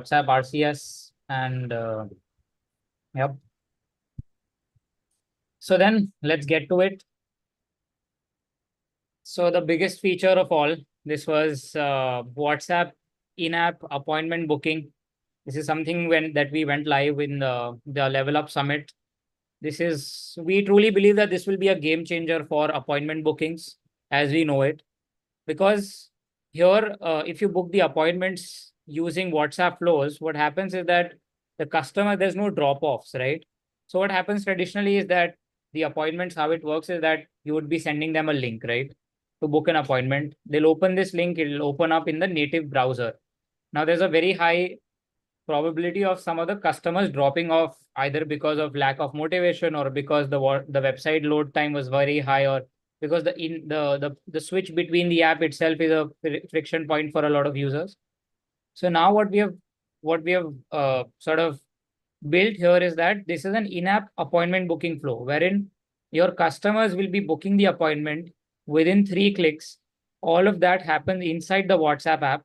WhatsApp RCS, and yep. So then let's get to it. So the biggest feature of all, this was WhatsApp in-app appointment booking. This is something that we went live in the Level Up Summit. We truly believe that this will be a game changer for appointment bookings as we know it. Because here, if you book the appointments using WhatsApp flows, what happens is that the customer, there's no drop-offs, right? So what happens traditionally is that the appointments, how it works is that you would be sending them a link, right? To book an appointment. They'll open this link, it'll open up in the native browser. Now, there's a very high probability of some of the customers dropping off either because of lack of motivation or because the website load time was very high, or because the switch between the app itself is a friction point for a lot of users. So now what we have sort of built here is that this is an in-app appointment booking flow wherein your customers will be booking the appointment within 3 clicks. All of that happens inside the WhatsApp app.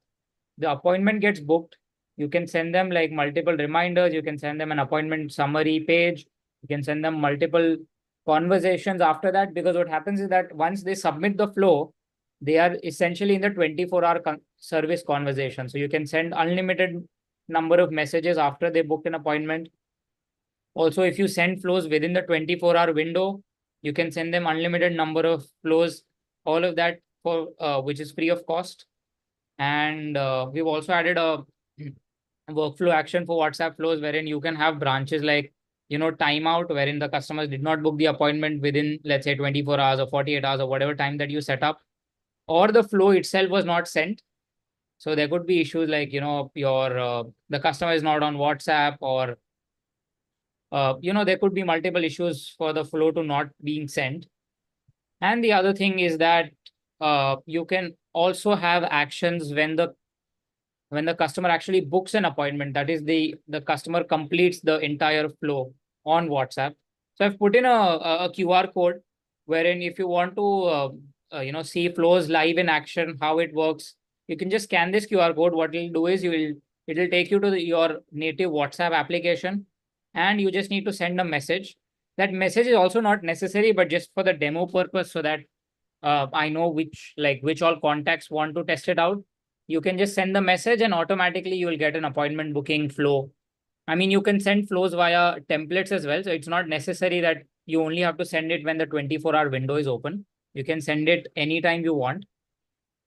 The appointment gets booked. You can send them like multiple reminders. You can send them an appointment summary page. You can send them multiple conversations after that, because what happens is that once they submit the flow, they are essentially in the 24-hour service conversation. So you can send unlimited number of messages after they booked an appointment. Also, if you send flows within the 24-hour window, you can send them unlimited number of flows, all of that for which is free of cost. And we've also added a workflow action for WhatsApp flows wherein you can have branches like, timeout, wherein the customers did not book the appointment within, let's say, 24 hours or 48 hours or whatever time that you set up, or the flow itself was not sent. So there could be issues like, the customer is not on WhatsApp, or, there could be multiple issues for the flow to not being sent. And the other thing is that you can also have actions when the customer actually books an appointment. That is, the customer completes the entire flow on WhatsApp. So I've put in a QR code wherein if you want to see flows live in action, how it works, you can just scan this QR code. What it'll do is it'll take you to your native WhatsApp application, and you just need to send a message. That message is also not necessary, but just for the demo purpose, so that I know which all contacts want to test it out. You can just send the message and automatically you will get an appointment booking flow. I mean, you can send flows via templates as well. So it's not necessary that you only have to send it when the 24-hour window is open. You can send it anytime you want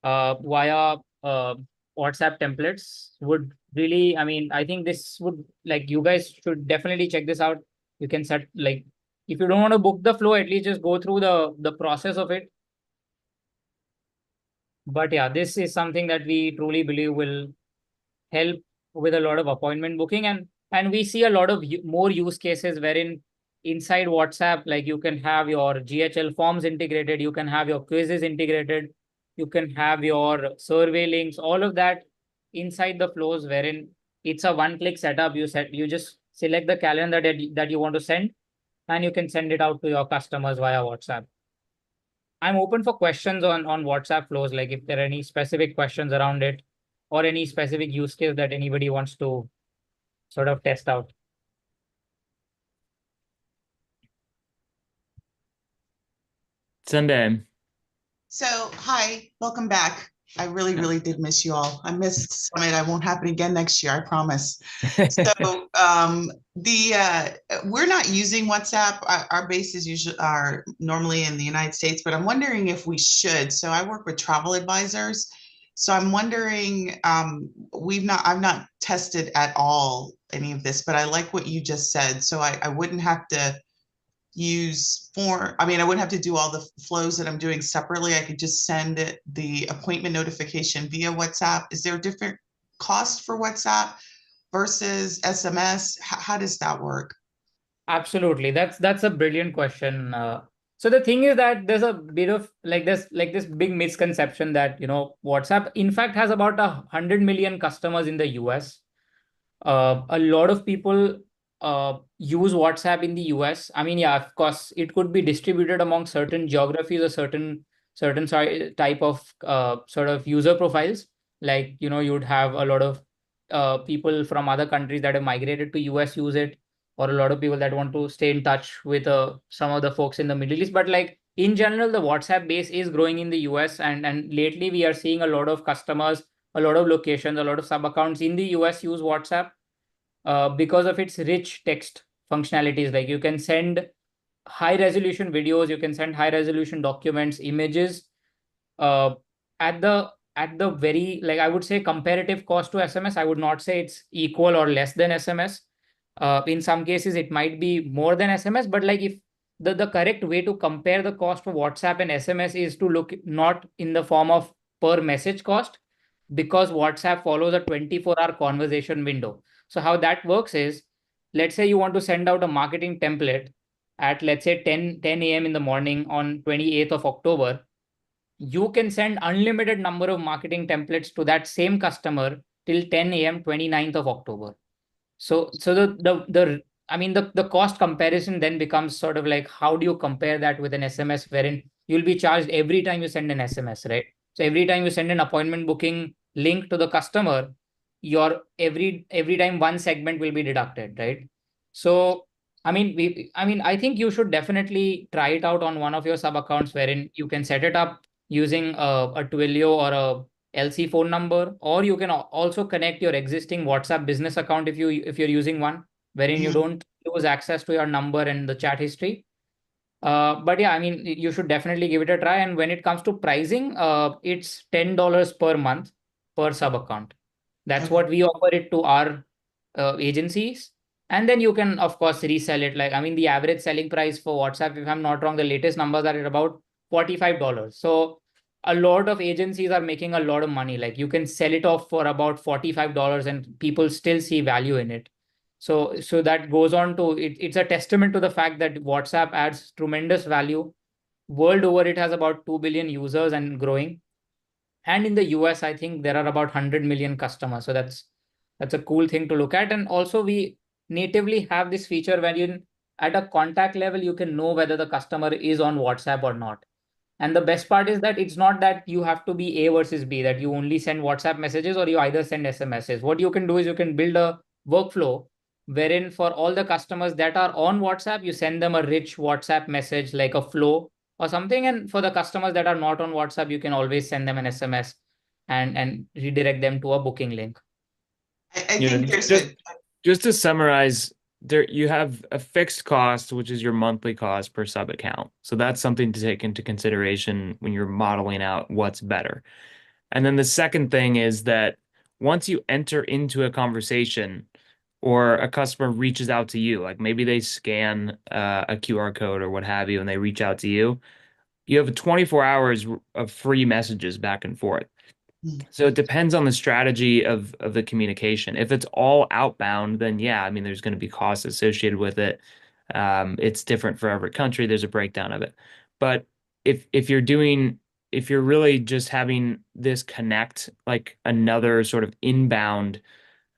via WhatsApp templates. Would really, I mean, I think this would, you guys should definitely check this out. You can set, if you don't want to book the flow, at least just go through the process of it. But yeah, this is something that we truly believe will help with a lot of appointment booking, and we see a lot of more use cases wherein inside WhatsApp, like you can have your GHL forms integrated, you can have your quizzes integrated, you can have your survey links, all of that inside the flows, wherein it's a one-click setup. You just select the calendar that you want to send, and you can send it out to your customers via WhatsApp. I'm open for questions on WhatsApp flows, like if there are any specific questions around it or any specific use case that anybody wants to sort of test out. Sunday. So, hi, welcome back. I really did miss you all. I missed Summit. I won't happen again next year, I promise. So we're not using WhatsApp. Our bases are normally in the United States, but I'm wondering if we should. So I work with travel advisors. So I'm wondering, I've not tested at all any of this, but I like what you just said. So I wouldn't have to I wouldn't have to do all the flows that I'm doing separately. I could just send the appointment notification via WhatsApp. Is there a different cost for WhatsApp versus SMS? How does that work? Absolutely. That's a brilliant question. So the thing is that there's a bit of this big misconception that, WhatsApp in fact has about 100 million customers in the US. A lot of people use WhatsApp in the US. I mean, yeah, of course, it could be distributed among certain geographies or certain type of sort of user profiles. Like, you'd have a lot of people from other countries that have migrated to US use it, or a lot of people that want to stay in touch with some of the folks in the Middle East. But like in general, the WhatsApp base is growing in the US, and lately we are seeing a lot of customers, a lot of locations, a lot of sub accounts in the US use WhatsApp because of its rich text functionalities. Like you can send high resolution videos, you can send high resolution documents, images, uh, at the very, like I would say, comparative cost to SMS. I would not say it's equal or less than SMS. In some cases, it might be more than SMS, but like if the correct way to compare the cost for WhatsApp and SMS is to look not in the form of per message cost, because WhatsApp follows a 24-hour conversation window. So how that works is, let's say you want to send out a marketing template at, let's say, 10 a.m. in the morning on 28th of October. You can send unlimited number of marketing templates to that same customer till 10 a.m. 29th of October. So the I mean the cost comparison then becomes sort of like, how do you compare that with an SMS wherein you'll be charged every time you send an SMS, right? So every time you send an appointment booking link to the customer, your every time one segment will be deducted, right? So I think you should definitely try it out on one of your sub accounts wherein you can set it up using a Twilio or a LC phone number, or you can also connect your existing WhatsApp business account if you're using one, wherein you Mhm. don't lose access to your number and the chat history. But yeah, I mean, you should definitely give it a try. And when it comes to pricing, it's $10 per month per sub account. That's Okay. what we offer it to our agencies. And then you can, of course, resell it. Like, I mean, the average selling price for WhatsApp, if I'm not wrong, the latest numbers are at about $45. So a lot of agencies are making a lot of money. Like, you can sell it off for about $45 and people still see value in it. So that goes on to it. It's a testament to the fact that WhatsApp adds tremendous value. World over, it has about 2 billion users and growing. And in the US, I think there are about 100 million customers. So that's a cool thing to look at. And also we natively have this feature where you, at a contact level, you can know whether the customer is on WhatsApp or not. And the best part is that it's not that you have to be A versus B, that you only send WhatsApp messages or you either send SMSs. What you can do is you can build a workflow wherein for all the customers that are on WhatsApp, you send them a rich WhatsApp message like a flow or something. And for the customers that are not on WhatsApp, you can always send them an SMS and redirect them to a booking link. I You know, think there's just a just to summarize, there you have a fixed cost, which is your monthly cost per sub account. So that's something to take into consideration when you're modeling out what's better. And then the second thing is that once you enter into a conversation or a customer reaches out to you, like maybe they scan a QR code or what have you, and they reach out to you, you have 24 hours of free messages back and forth. mm, So it depends on the strategy of the communication. If it's all outbound, then yeah, I mean, there's going to be costs associated with it. It's different for every country. There's a breakdown of it. But if you're really just having this connect like another sort of inbound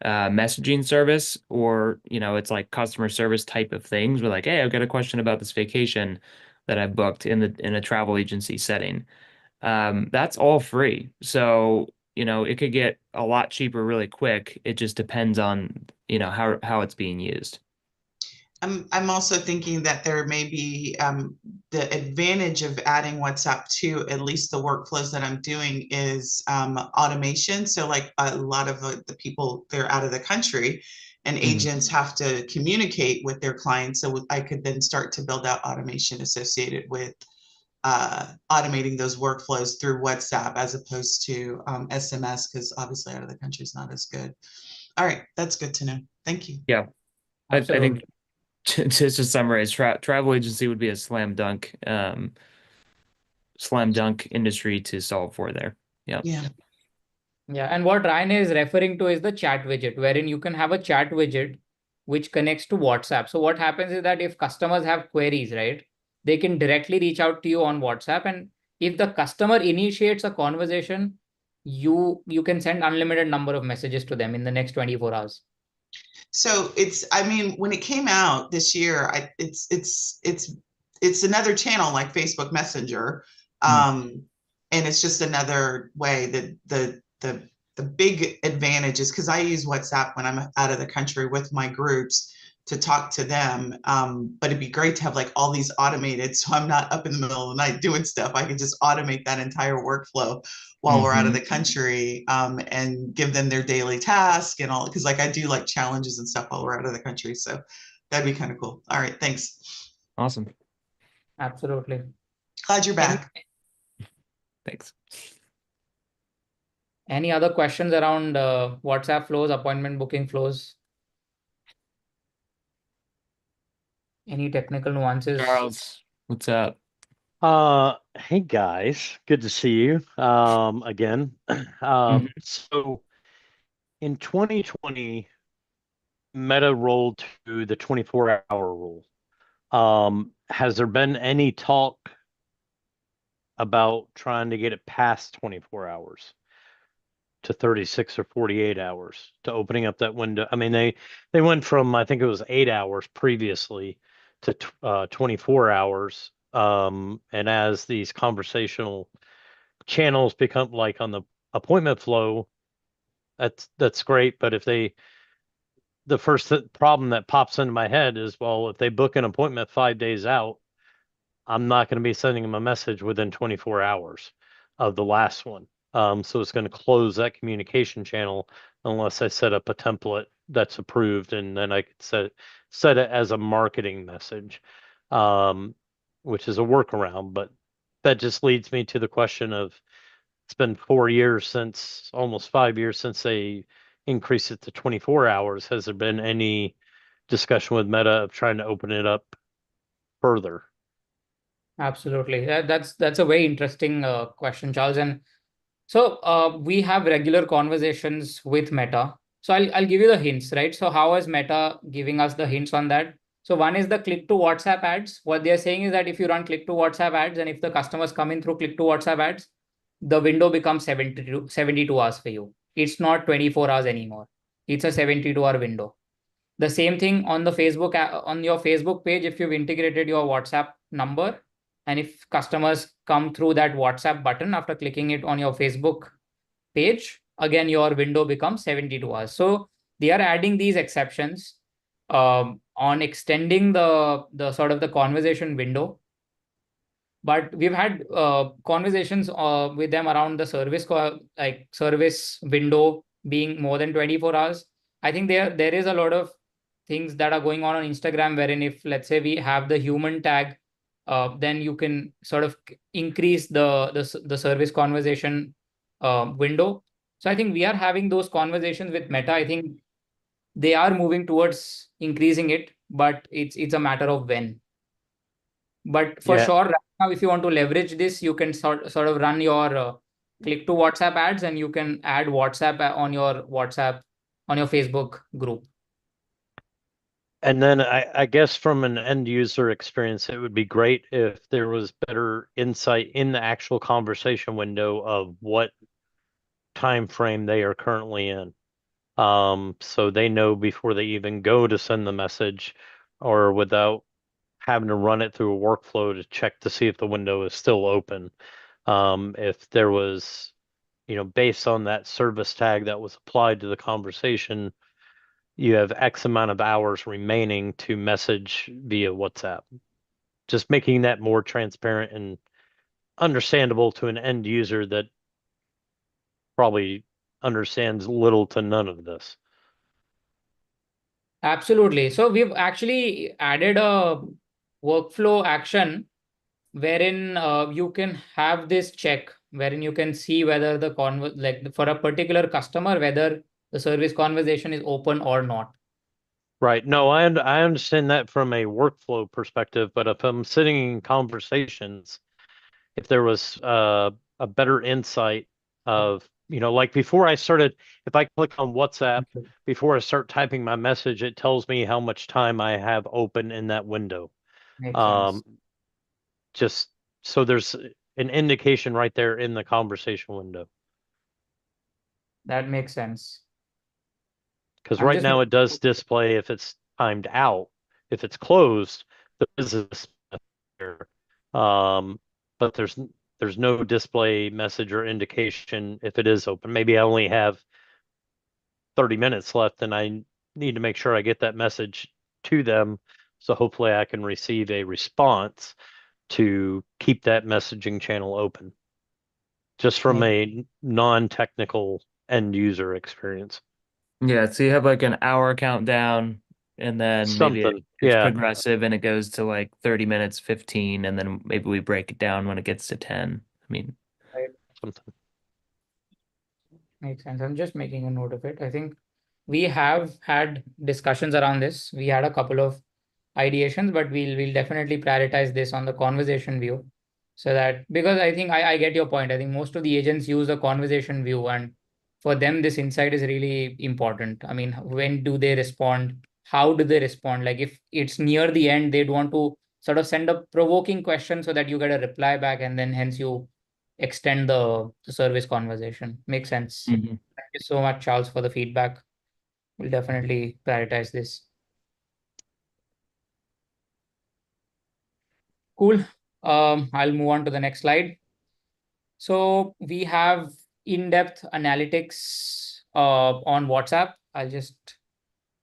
messaging service, or it's like customer service type of things, we're like, hey, I've got a question about this vacation that I booked in a travel agency setting. That's all free. So, it could get a lot cheaper really quick. It just depends on, how it's being used. I'm also thinking that there may be the advantage of adding WhatsApp to at least the workflows that I'm doing is automation. So like a lot of the people, they're out of the country and Mhm. agents have to communicate with their clients. So I could then start to build out automation associated with automating those workflows through WhatsApp as opposed to SMS, because obviously out of the country is not as good. All right, that's good to know. Thank you. Yeah. I think Absolutely. just to summarize, travel agency would be a slam dunk industry to solve for there. Yeah. Yeah. Yeah, and what Ryan is referring to is the chat widget, wherein you can have a chat widget which connects to WhatsApp. So what happens is that if customers have queries, right, they can directly reach out to you on WhatsApp, and if the customer initiates a conversation, you can send unlimited number of messages to them in the next 24 hours. So I mean, when it came out this year, it's another channel like Facebook Messenger. Mm. And it's just another way that the big advantage is because I use WhatsApp when I'm out of the country with my groups to talk to them. But it'd be great to have like all these automated, so I'm not up in the middle of the night doing stuff. I can just automate that entire workflow while we're out of the country, and give them their daily task and all, because like I do like challenges and stuff while we're out of the country. So that'd be kind of cool. All right, thanks. Awesome. Absolutely. Glad you're back. Thanks. Any other questions around WhatsApp flows, appointment booking flows? Any technical nuances? Charles, what's up? Hey guys, good to see you again. So in 2020, Meta rolled to the 24-hour rule. Has there been any talk about trying to get it past 24 hours to 36 or 48 hours to opening up that window? I mean, they went from, I think it was 8 hours previously to 24 hours. And as these conversational channels become like on the appointment flow, that's great. But if the first problem that pops into my head is, well, if they book an appointment 5 days out, I'm not going to be sending them a message within 24 hours of the last one. So it's going to close that communication channel unless I set up a template that's approved, and then I could set it as a marketing message, which is a workaround. But that just leads me to the question of, it's been 4 years since, almost 5 years since they increased it to 24 hours. Has there been any discussion with Meta of trying to open it up further? Absolutely. That's a very interesting question, Charles. And so we have regular conversations with Meta. So I'll give you the hints, right? So how is Meta giving us the hints on that? So one is the click to WhatsApp ads. What they're saying is that if you run click to WhatsApp ads, and if the customers come in through click to WhatsApp ads, the window becomes 72 hours for you. It's not 24 hours anymore. It's a 72-hour window. The same thing on the Facebook, on your Facebook page, if you've integrated your WhatsApp number, and if customers come through that WhatsApp button after clicking it on your Facebook page, again, your window becomes 72 hours. So they are adding these exceptions on extending the sort of the conversation window. But we've had conversations with them around the service window being more than 24 hours. I think there is a lot of things that are going on Instagram, wherein if, let's say, we have the human tag, then you can sort of increase the service conversation window. So I think we are having those conversations with Meta. I think they are moving towards increasing it, but it's a matter of when. But for sure, right now, if you want to leverage this, you can sort of run your click to WhatsApp ads, and you can add WhatsApp on your Facebook group. And then I guess from an end user experience, it would be great if there was better insight in the actual conversation window of what time frame they are currently in. So they know before they even go to send the message, or without having to run it through a workflow to check to see if the window is still open. If there was, based on that service tag that was applied to the conversation, you have X amount of hours remaining to message via WhatsApp. Just making that more transparent and understandable to an end user that probably understands little to none of this. Absolutely. So we've actually added a workflow action wherein you can have this check, wherein you can see whether for a particular customer, whether the service conversation is open or not. Right. No, I understand that from a workflow perspective, but if I'm sitting in conversations, if there was a better insight of, like before I started, if I click on WhatsApp, before I start typing my message, it tells me how much time I have open in that window. Makes sense. Just so there's an indication right there in the conversation window. That makes sense. Because right now it does display if it's timed out. If it's closed, there is a there. But there's there's no display message or indication if it is open. Maybe I only have 30 minutes left and I need to make sure I get that message to them. So hopefully I can receive a response to keep that messaging channel open, just from a non-technical end user experience. Yeah, so you have like an hour countdown, and then maybe Something, it's yeah, progressive and it goes to like 30 minutes, 15, and then maybe we break it down when it gets to 10. I mean, something. Makes sense. I'm just making a note of it. I think we have had discussions around this. We had a couple of ideations, but we'll definitely prioritize this on the conversation view. So that, because I think I get your point. I think most of the agents use the conversation view, and for them this insight is really important. I mean, when do they respond? How do they respond? Like if it's near the end, they'd want to sort of send a provoking question so that you get a reply back, and then hence you extend the service conversation. Makes sense. mhm. Thank you so much, Charles, for the feedback. We'll definitely prioritize this. Cool. I'll move on to the next slide. So we have in-depth analytics on WhatsApp. I'll just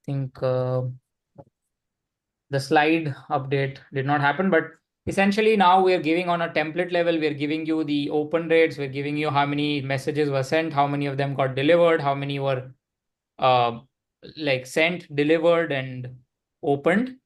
think the slide update did not happen, but essentially now we're giving on a template level, we're giving you the open rates, we're giving you how many messages were sent, how many of them got delivered, how many were like sent, delivered, and opened.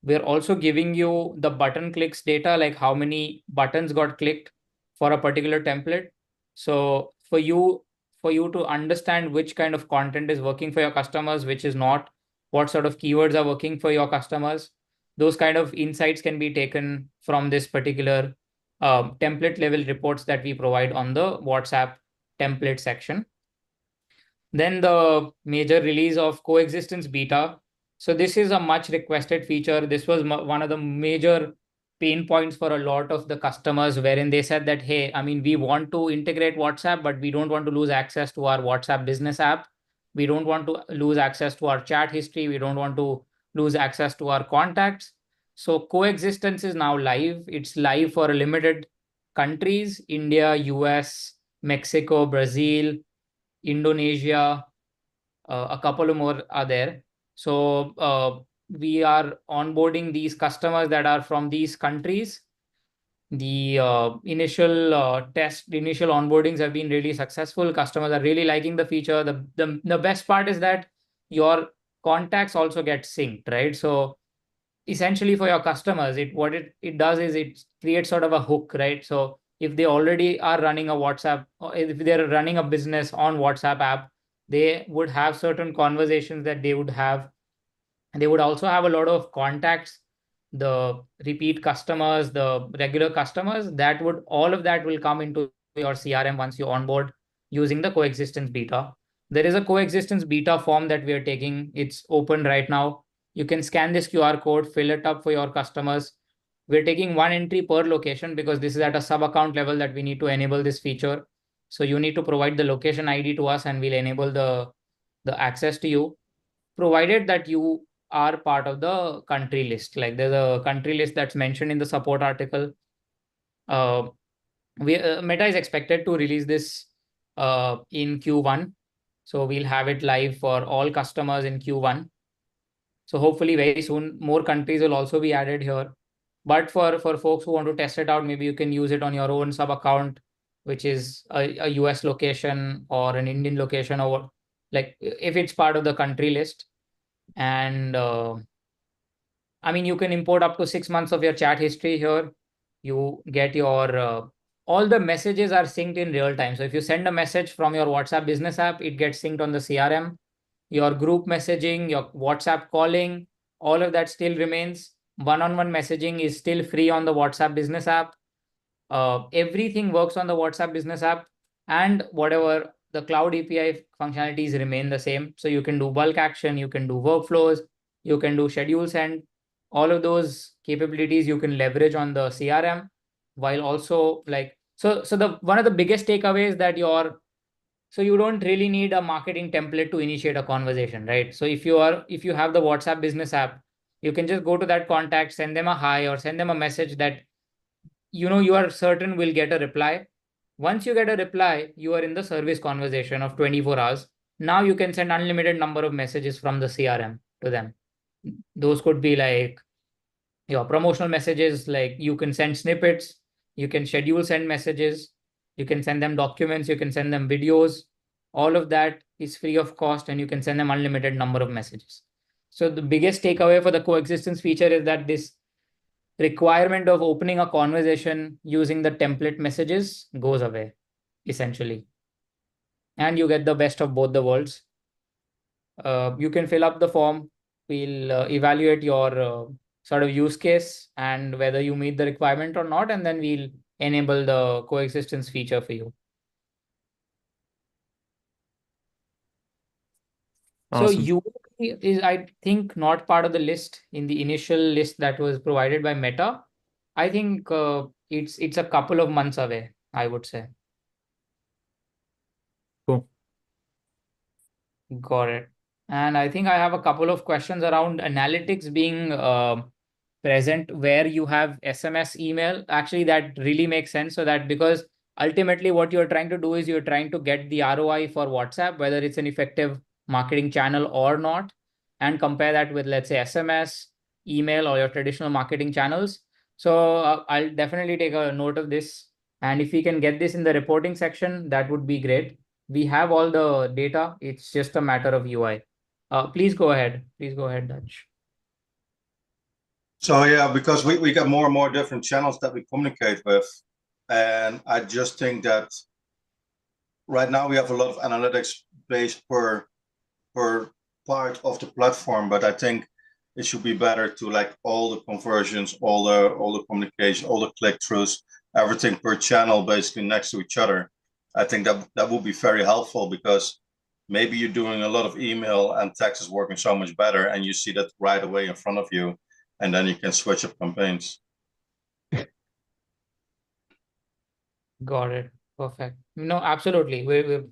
We're also giving you the button clicks data, like how many buttons got clicked for a particular template. So for you to understand which kind of content is working for your customers, which is not, what sort of keywords are working for your customers, those kind of insights can be taken from this particular template level reports that we provide on the WhatsApp template section. Then the major release of coexistence beta. So this is a much requested feature. This was one of the major pain points for a lot of the customers, wherein they said that, hey, I mean, we want to integrate WhatsApp, but we don't want to lose access to our WhatsApp business app. We don't want to lose access to our chat history. We don't want to lose access to our contacts. So coexistence is now live. It's live for limited countries: India, US, Mexico, Brazil, Indonesia, a couple of more are there. So we are onboarding these customers that are from these countries. The initial initial onboardings have been really successful. Customers are really liking the feature. The best part is that your contacts also get synced, right? So essentially for your customers, it does is it creates sort of a hook, right? So if they already are running a WhatsApp, or if they're running a business on WhatsApp app, they would have certain conversations that they would have. And they would also have a lot of contacts, the repeat customers, the regular customers, that would, all of that will come into your CRM once you onboard using the coexistence beta. There is a coexistence beta form that we are taking. It's open right now. You can scan this QR code, fill it up for your customers. We're taking one entry per location because this is at a sub account level that we need to enable this feature. So you need to provide the location ID to us and we'll enable the access to you, provided that you are part of the country list. Like there's a country list that's mentioned in the support article. Meta is expected to release this in Q1. So we'll have it live for all customers in Q1. So hopefully very soon, more countries will also be added here. But for folks who want to test it out, maybe you can use it on your own sub account, which is a US location or an Indian location, or like if it's part of the country list. And I mean, you can import up to 6 months of your chat history here. You get your all the messages are synced in real time. So if you send a message from your WhatsApp business app, it gets synced on the CRM. Your group messaging, your WhatsApp calling, all of that still remains. One-on-one messaging is still free on the WhatsApp business app. Everything works on the WhatsApp business app, and whatever the cloud API functionalities remain the same. So you can do bulk action, you can do workflows, you can do schedule send. All of those capabilities you can leverage on the CRM, while also like, so the one of the biggest takeaways that so you don't really need a marketing template to initiate a conversation, right? So if you have the WhatsApp business app, you can just go to that contact, send them a hi, or send them a message that you are certain will get a reply. Once you get a reply, you are in the service conversation of 24 hours. Now you can send unlimited number of messages from the CRM to them. Those could be like your promotional messages, like you can send snippets, you can schedule send messages, you can send them documents, you can send them videos. All of that is free of cost and you can send them unlimited number of messages. So the biggest takeaway for the coexistence feature is that this requirement of opening a conversation using the template messages goes away, essentially. And you get the best of both the worlds. You can fill up the form. We'll evaluate your sort of use case and whether you meet the requirement or not, and then we'll enable the coexistence feature for you. So Awesome. UI is, I think, not part of the list in the initial list that was provided by Meta. I think it's a couple of months away, I would say. Cool. Got it. And I think I have a couple of questions around analytics being present where you have SMS email. Actually, that really makes sense. So that because ultimately what you're trying to do is you're trying to get the ROI for WhatsApp, whether it's an effective marketing channel or not, and compare that with, let's say, SMS, email, or your traditional marketing channels. So I'll definitely take a note of this. And if we can get this in the reporting section, that would be great. We have all the data. It's just a matter of UI. Please go ahead. Please go ahead, Dutch. So yeah, because we got more and more different channels that we communicate with. And I just think that right now we have a lot of analytics based per part of the platform, but I think it should be better to like all the conversions, all the communication, all the click-throughs, everything per channel basically next to each other. I think that would be very helpful because maybe you're doing a lot of email and text is working so much better and you see that right away in front of you, and then you can switch up campaigns. Got it. Perfect. No, absolutely. We've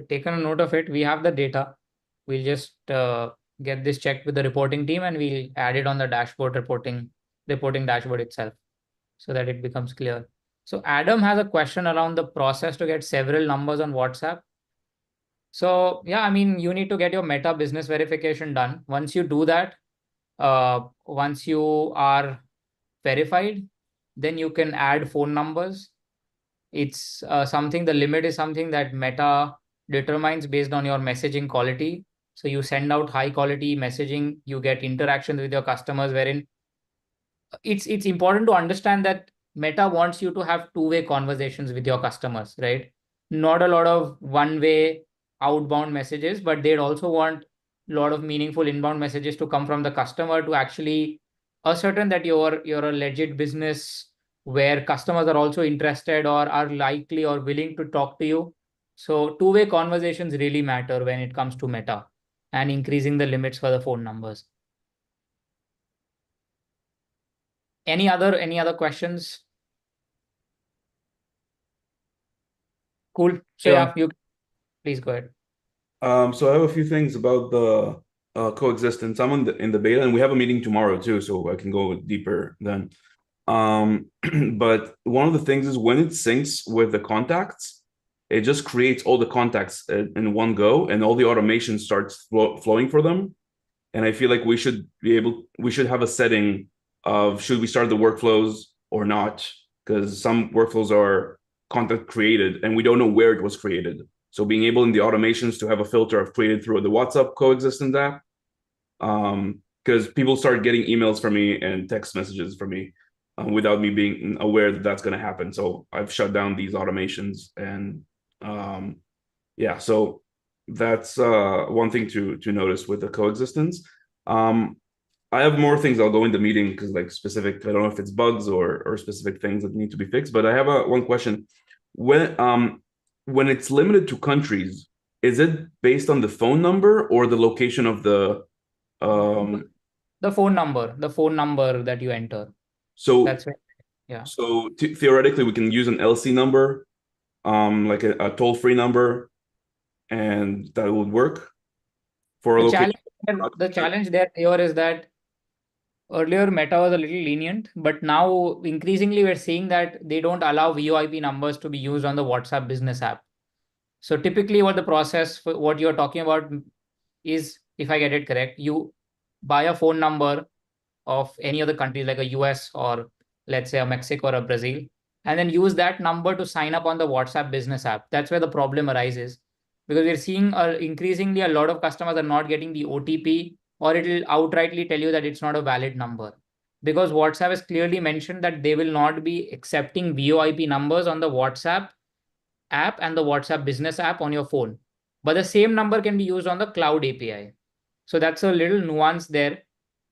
taken a note of it. We have the data. We'll just get this checked with the reporting team and we'll add it on the dashboard reporting dashboard itself so that it becomes clear. So Adam has a question around the process to get several numbers on WhatsApp. So yeah, I mean, you need to get your Meta business verification done. Once you do that, once you are verified, then you can add phone numbers. It's something, the limit is something that Meta determines based on your messaging quality. So you send out high quality messaging, you get interactions with your customers wherein it's important to understand that Meta wants you to have two-way conversations with your customers, right? Not a lot of one-way outbound messages, but they'd also want a lot of meaningful inbound messages to come from the customer to actually ascertain that you're a legit business where customers are also interested or are likely or willing to talk to you. So two-way conversations really matter when it comes to Meta and increasing the limits for the phone numbers. Any other questions? Cool. So yeah, you please go ahead. So I have a few things about the coexistence. I'm in the beta, and we have a meeting tomorrow too, so I can go deeper then. But one of the things is when it syncs with the contacts, it just creates all the contacts in one go, and all the automation starts flowing for them. And I feel like we should have a setting of should we start the workflows or not, because some workflows are content created and we don't know where it was created. So being able in the automations to have a filter of created through the WhatsApp coexistence app, because people start getting emails from me and text messages from me without me being aware that that's going to happen. So I've shut down these automations, and yeah, so that's one thing to notice with the coexistence. I have more things I'll go in the meeting because like specific, I don't know if it's bugs or specific things that need to be fixed, but I have one question. When it's limited to countries, is it based on the phone number or the location of the phone number that you enter. So that's right. Yeah. So theoretically, we can use an LC number, like a toll-free number, and that would work for a location. The challenge there here is that earlier Meta was a little lenient, but now increasingly we're seeing that they don't allow VoIP numbers to be used on the WhatsApp business app. So typically what the process for what you're talking about is, if I get it correct, you buy a phone number of any other country like a US or let's say a Mexico or a Brazil, and then use that number to sign up on the WhatsApp business app. That's where the problem arises, because we're seeing increasingly a lot of customers are not getting the OTP, or it will outrightly tell you that it's not a valid number, because WhatsApp has clearly mentioned that they will not be accepting VoIP numbers on the WhatsApp app and the WhatsApp business app on your phone. But the same number can be used on the cloud API. So that's a little nuance there.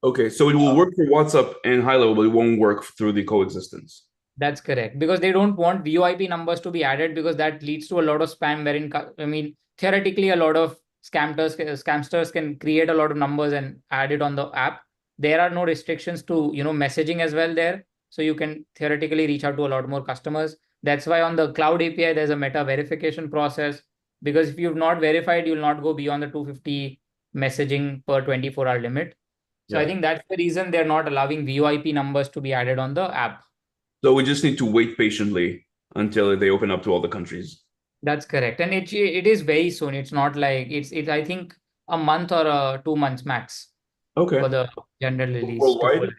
Okay, so it will work for WhatsApp and high level, but it won't work through the coexistence. That's correct, because they don't want VoIP numbers to be added, because that leads to a lot of spam wherein, I mean, theoretically, a lot of scamsters can create a lot of numbers and add it on the app. There are no restrictions to, messaging as well there. So you can theoretically reach out to a lot more customers. That's why on the cloud API, there's a meta verification process, because if you've not verified, you'll not go beyond the 250 messaging per 24-hour limit. So I Yeah. think that's the reason they're not allowing VoIP numbers to be added on the app. So we just need to wait patiently until they open up to all the countries. That's correct. And it is very soon. It's not like it's I think a month or 2 months max Okay. for the general release to go Worldwide? live.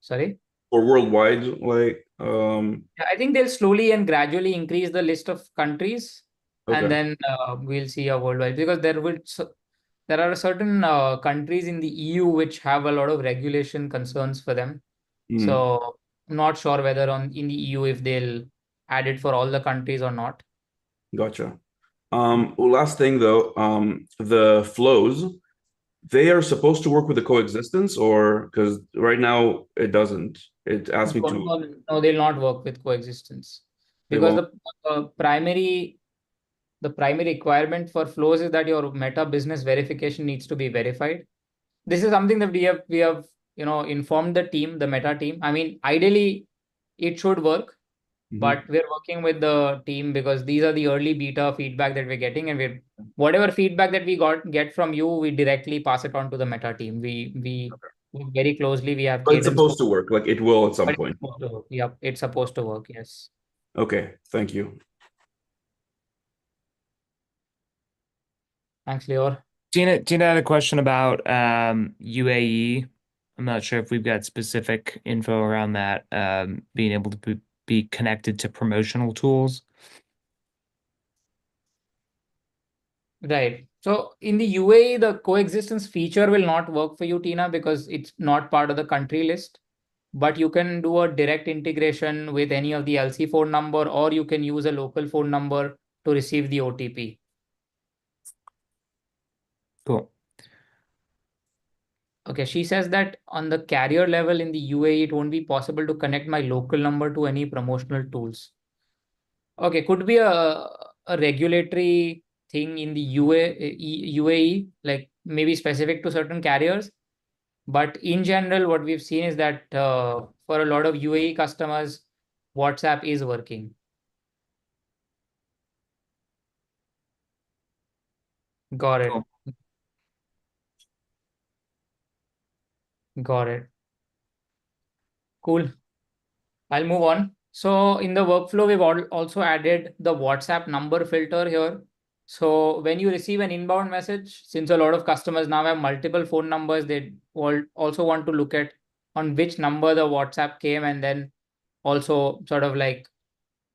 Sorry? Or worldwide, like I think they'll slowly and gradually increase the list of countries, and okay. then we'll see a worldwide, because there are certain countries in the EU which have a lot of regulation concerns for them. Hmm. So I'm not sure whether in the EU if they'll add it for all the countries or not. Gotcha. Last thing though, the flows, they are supposed to work with the coexistence, or because right now it doesn't. It asks me to. No, they'll not work with coexistence, They because won't. the primary requirement for flows is that your meta business verification needs to be verified. This is something that we have informed the meta team. I mean, ideally it should work, but we're working with the team because these are the early beta feedback that we're getting, and whatever feedback that we get from you, we directly pass it on to the meta team. We work very closely. We have But it's cadence. supposed to work. Like it will at some But point. it's supposed to work. Yep, it's supposed to work. Yes. Okay, thank you. Thanks, Lior. Gina had a question about UAE. I'm not sure if we've got specific info around that, being able to be connected to promotional tools. Right. So in the UAE, the coexistence feature will not work for you, Tina, because it's not part of the country list. But you can do a direct integration with any of the LC phone number, or you can use a local phone number to receive the OTP. Cool. Okay, she says that on the carrier level in the UAE, it won't be possible to connect my local number to any promotional tools. Okay, could be a regulatory thing in the UAE, like maybe specific to certain carriers. But in general, what we've seen is that for a lot of UAE customers, WhatsApp is working. Got it. Cool. Got it. Cool. I'll move on. So in the workflow, we've also added the WhatsApp number filter here. So when you receive an inbound message, since a lot of customers now have multiple phone numbers, they also want to look at on which number the WhatsApp came, and then also sort of like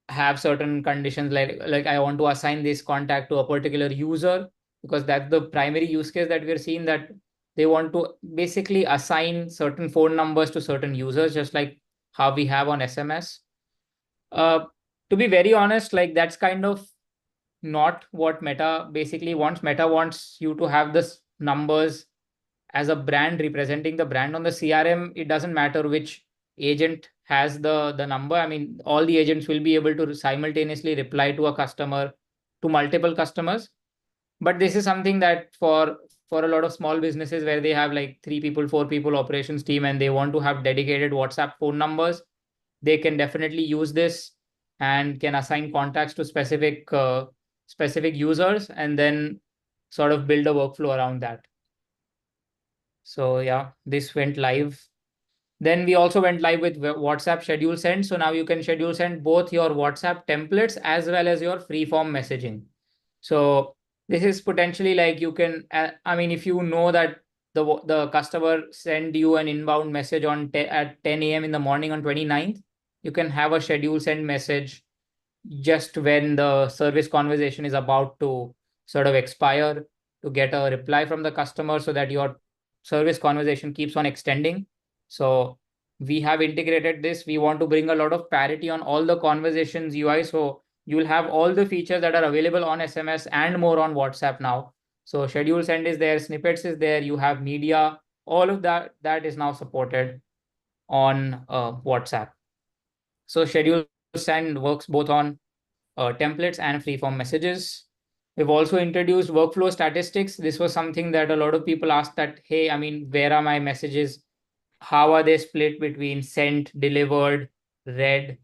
have certain conditions like I want to assign this contact to a particular user, because that's the primary use case that we're seeing, that they want to basically assign certain phone numbers to certain users, just like how we have on SMS. To be very honest, like that's kind of not what Meta basically wants. Meta wants you to have this numbers as a brand representing the brand on the CRM. It doesn't matter which agent has the number. I mean, all the agents will be able to simultaneously reply to a customer, to multiple customers. But this is something that for a lot of small businesses where they have like 3 people, 4 people operations team, and they want to have dedicated WhatsApp phone numbers, they can definitely use this and can assign contacts to specific users, and then sort of build a workflow around that. So yeah, this went live. Then we also went live with WhatsApp schedule send. So now you can schedule send both your WhatsApp templates as well as your freeform messaging. So this is potentially like you can, I mean, if you know that the customer send you an inbound message on at 10 a.m. in the morning on 29th, you can have a schedule send message just when the service conversation is about to sort of expire, to get a reply from the customer so that your service conversation keeps on extending. So we have integrated this. We want to bring a lot of parity on all the conversations UI. So you will have all the features that are available on SMS and more on WhatsApp now. So schedule send is there, snippets is there, you have media, all of that is now supported on WhatsApp. So schedule send works both on templates and freeform messages. We've also introduced workflow statistics. This was something that a lot of people asked that, hey, I mean, where are my messages? How are they split between sent, delivered, read?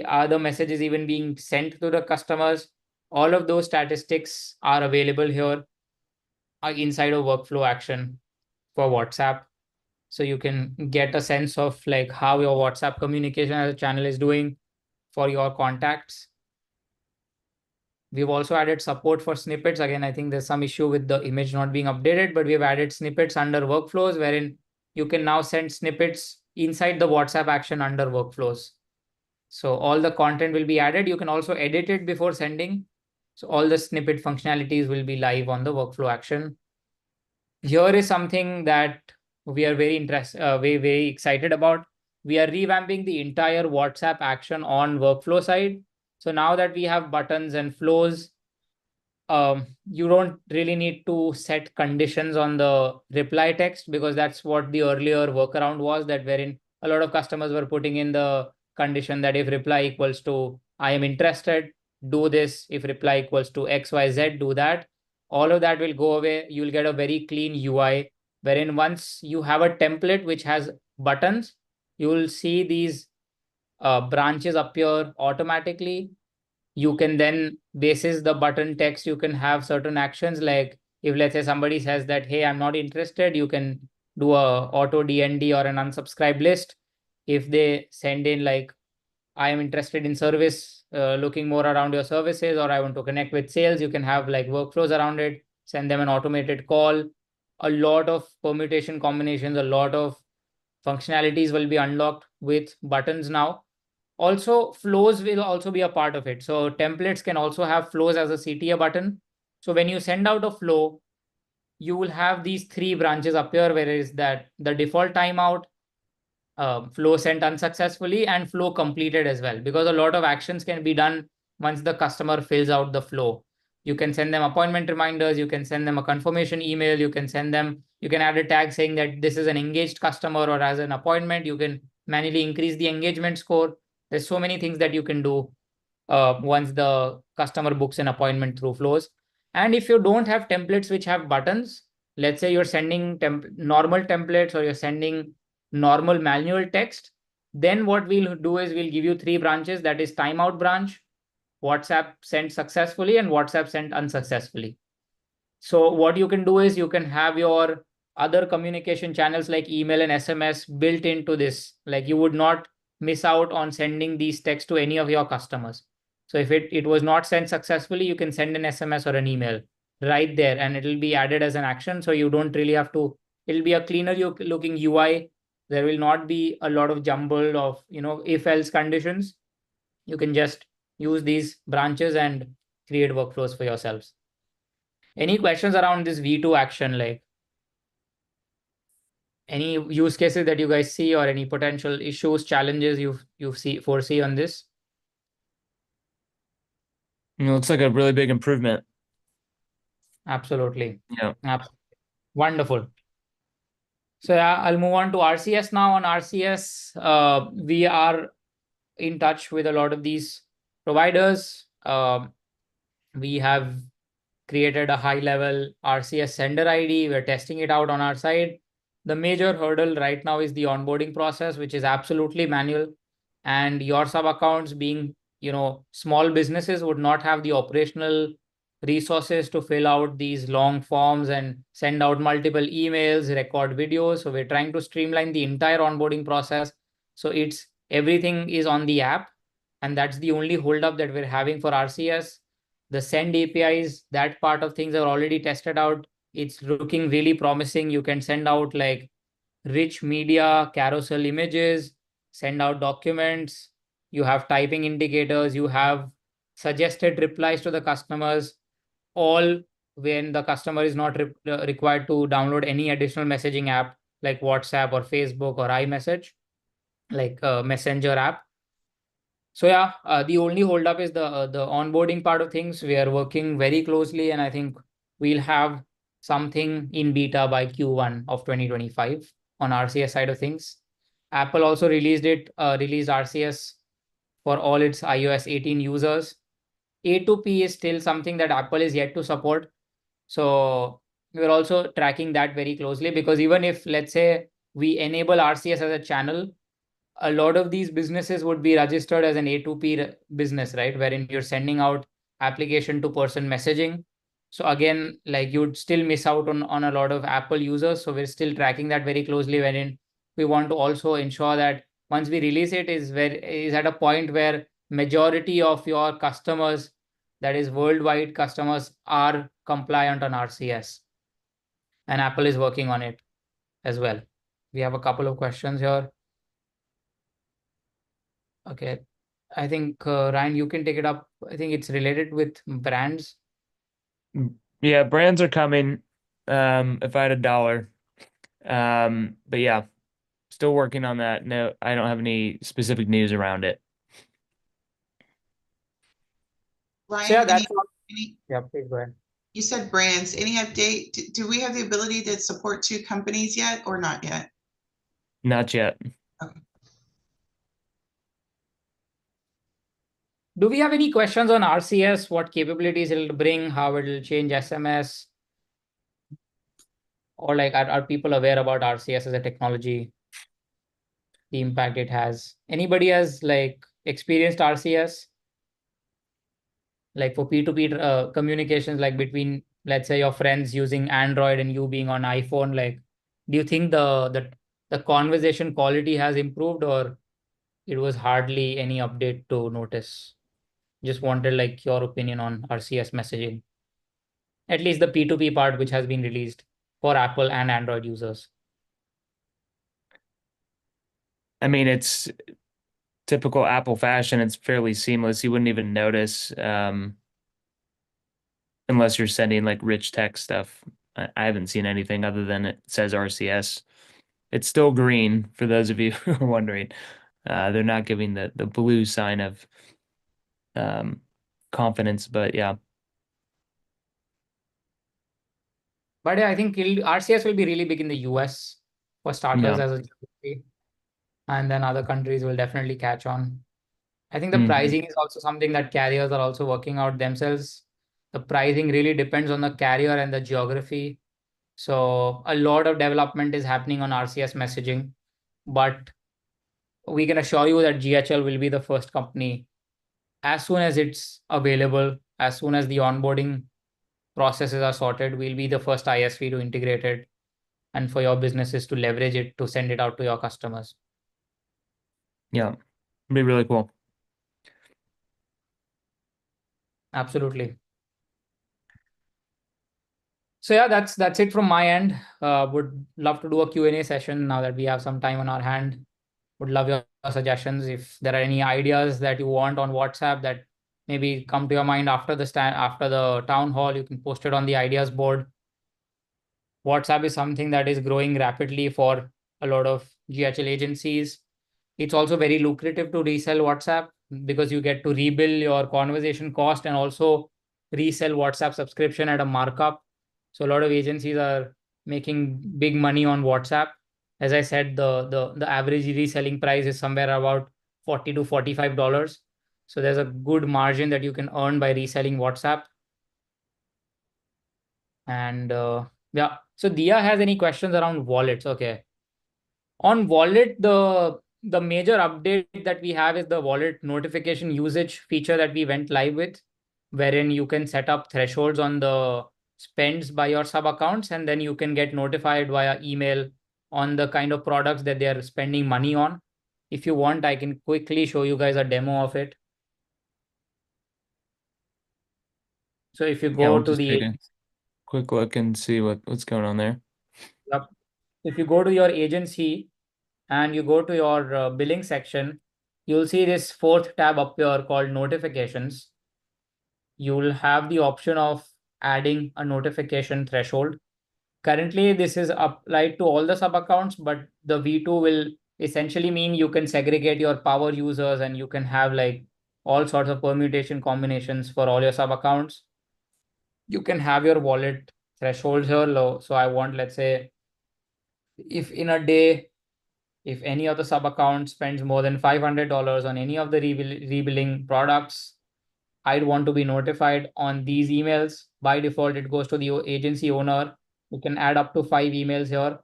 Are the messages even being sent to the customers? All of those statistics are available here inside of workflow action for WhatsApp. So you can get a sense of like how your WhatsApp communication as a channel is doing for your contacts. We've also added support for snippets. Again, I think there's some issue with the image not being updated, but we've added snippets under workflows wherein you can now send snippets inside the WhatsApp action under workflows. So all the content will be added. You can also edit it before sending. So all the snippet functionalities will be live on the workflow action. Here is something that we are very excited about. We are revamping the entire WhatsApp action on workflow side. So now that we have buttons and flows, you don't really need to set conditions on the reply text, because that's what the earlier workaround was, that wherein a lot of customers were putting in the condition that if reply equals to I am interested, do this. If reply equals to XYZ, do that. All of that will go away. You'll get a very clean UI wherein once you have a template which has buttons, you will see these branches appear automatically. You can then, basis the button text, you can have certain actions. Like if let's say somebody says that, hey, I'm not interested, you can do a auto DND or an unsubscribe list. If they send in like, I am interested in service, looking more around your services, or I want to connect with sales, you can have like workflows around it, send them an automated call. A lot of permutation combinations, a lot of functionalities will be unlocked with buttons now. Also, flows will also be a part of it. So templates can also have flows as a CTA button. So when you send out a flow, you will have these three branches appear, whereas that the default timeout, flow sent unsuccessfully, and flow completed as well, because a lot of actions can be done once the customer fills out the flow. You can send them appointment reminders, you can send them a confirmation email, you can add a tag saying that this is an engaged customer or as an appointment. You can manually increase the engagement score. There's so many things that you can do once the customer books an appointment through flows. And if you don't have templates which have buttons, let's say you're sending normal templates, or you're sending normal manual text, then what we'll do is we'll give you three branches. That is timeout branch, WhatsApp sent successfully, and WhatsApp sent unsuccessfully. So what you can do is you can have your other communication channels like email and SMS built into this. Like you would not miss out on sending these texts to any of your customers. So if it was not sent successfully, you can send an SMS or an email right there, and it will be added as an action. So you don't really have to, it'll be a cleaner looking UI. There will not be a lot of jumble of, if else conditions. You can just use these branches and create workflows for yourselves. Any questions around this V2 action? Like any use cases that you guys see, or any potential issues, challenges you foresee on this? It looks like a really big improvement. Absolutely. Yeah. Wonderful. So yeah, I'll move on to RCS now. On RCS, we are in touch with a lot of these providers. We have created a high-level RCS sender ID. We're testing it out on our side. The major hurdle right now is the onboarding process, which is absolutely manual. And your sub accounts being, small businesses would not have the operational resources to fill out these long forms and send out multiple emails, record videos. So we're trying to streamline the entire onboarding process. So it's everything is on the app, and that's the only holdup that we're having for RCS. The send APIs, that part of things are already tested out. It's looking really promising. You can send out like rich media, carousel images, send out documents. You have typing indicators, you have suggested replies to the customers, all when the customer is not required to download any additional messaging app like WhatsApp or Facebook or iMessage, like a messenger app. So yeah, the only holdup is the onboarding part of things. We are working very closely, and I think we'll have something in beta by Q1 of 2025 on RCS side of things. Apple also released RCS for all its iOS 18 users. A2P is still something that Apple is yet to support. So we're also tracking that very closely, because even if, let's say, we enable RCS as a channel, a lot of these businesses would be registered as an A2P business, right? Wherein you're sending out application to person messaging. So again, like you'd still miss out on a lot of Apple users. So we're still tracking that very closely, wherein we want to also ensure that once we release it is at a point where majority of your customers, that is worldwide customers, are compliant on RCS. And Apple is working on it as well. We have a couple of questions here. Okay. I think Ryan, you can take it up. I think it's related with brands. Yeah, brands are coming. If I had $1. But yeah, still working on that. No, I don't have any specific news around it. Ryan, So yeah, that's all. any- Yeah, please go ahead. you said brands. Any update? Do we have the ability to support 2 companies yet or not yet? Not yet. Do we have any questions on RCS? What capabilities it'll bring? How it'll change SMS? Or like, are people aware about RCS as a technology? The impact it has. Anybody has like experienced RCS? Like for P2P communications, like between, let's say, your friends using Android and you being on iPhone, like, do you think the conversation quality has improved, or it was hardly any update to notice? Just wanted like your opinion on RCS messaging, at least the P2P part, which has been released for Apple and Android users. I mean, it's typical Apple fashion. It's fairly seamless. You wouldn't even notice, unless you're sending like rich text stuff. I haven't seen anything other than it says RCS. It's still green for those of you who are wondering. They're not giving the blue sign of confidence, but yeah. But yeah, I think RCS will be really big in the US for starters Yeah. as a geography, and then other countries will definitely catch on. I think the Mhm. pricing is also something that carriers are also working out themselves. The pricing really depends on the carrier and the geography. So a lot of development is happening on RCS messaging, but we can assure you that GHL will be the first company as soon as it's available, as soon as the onboarding processes are sorted. We'll be the first ISV to integrate it, and for your businesses to leverage it to send it out to your customers. Yeah. It'd be really cool. Absolutely. So yeah, that's it from my end. Would love to do a Q&A session now that we have some time on our hand. Would love your suggestions. If there are any ideas that you want on WhatsApp that maybe come to your mind after the town hall, you can post it on the ideas board. WhatsApp is something that is growing rapidly for a lot of GHL agencies. It's also very lucrative to resell WhatsApp because you get to rebill your conversation cost and also resell WhatsApp subscription at a markup. So a lot of agencies are making big money on WhatsApp. As I said, the average reselling price is somewhere about $40 to $45. So there's a good margin that you can earn by reselling WhatsApp. And yeah, so Dia has any questions around wallets? Okay. On wallet, the major update that we have is the wallet notification usage feature that we went live with. wherein you can set up thresholds on the spends by your sub accounts, and then you can get notified via email on the kind of products that they are spending money on. If you want, I can quickly show you guys a demo of it. So if you Yeah, go we'll to just take the a quick look and see what's going on there. Yep. If you go to your agency and you go to your billing section, you'll see this fourth tab up here called notifications. You'll have the option of adding a notification threshold. Currently, this is applied to all the sub accounts, but the V2 will essentially mean you can segregate your power users and you can have like all sorts of permutation combinations for all your sub accounts. You can have your wallet thresholds here low. So I want, let's say, if in a day, if any of the sub account spends more than $500 on any of the rebilling products, I'd want to be notified on these emails. By default, it goes to the agency owner. You can add up to 5 emails here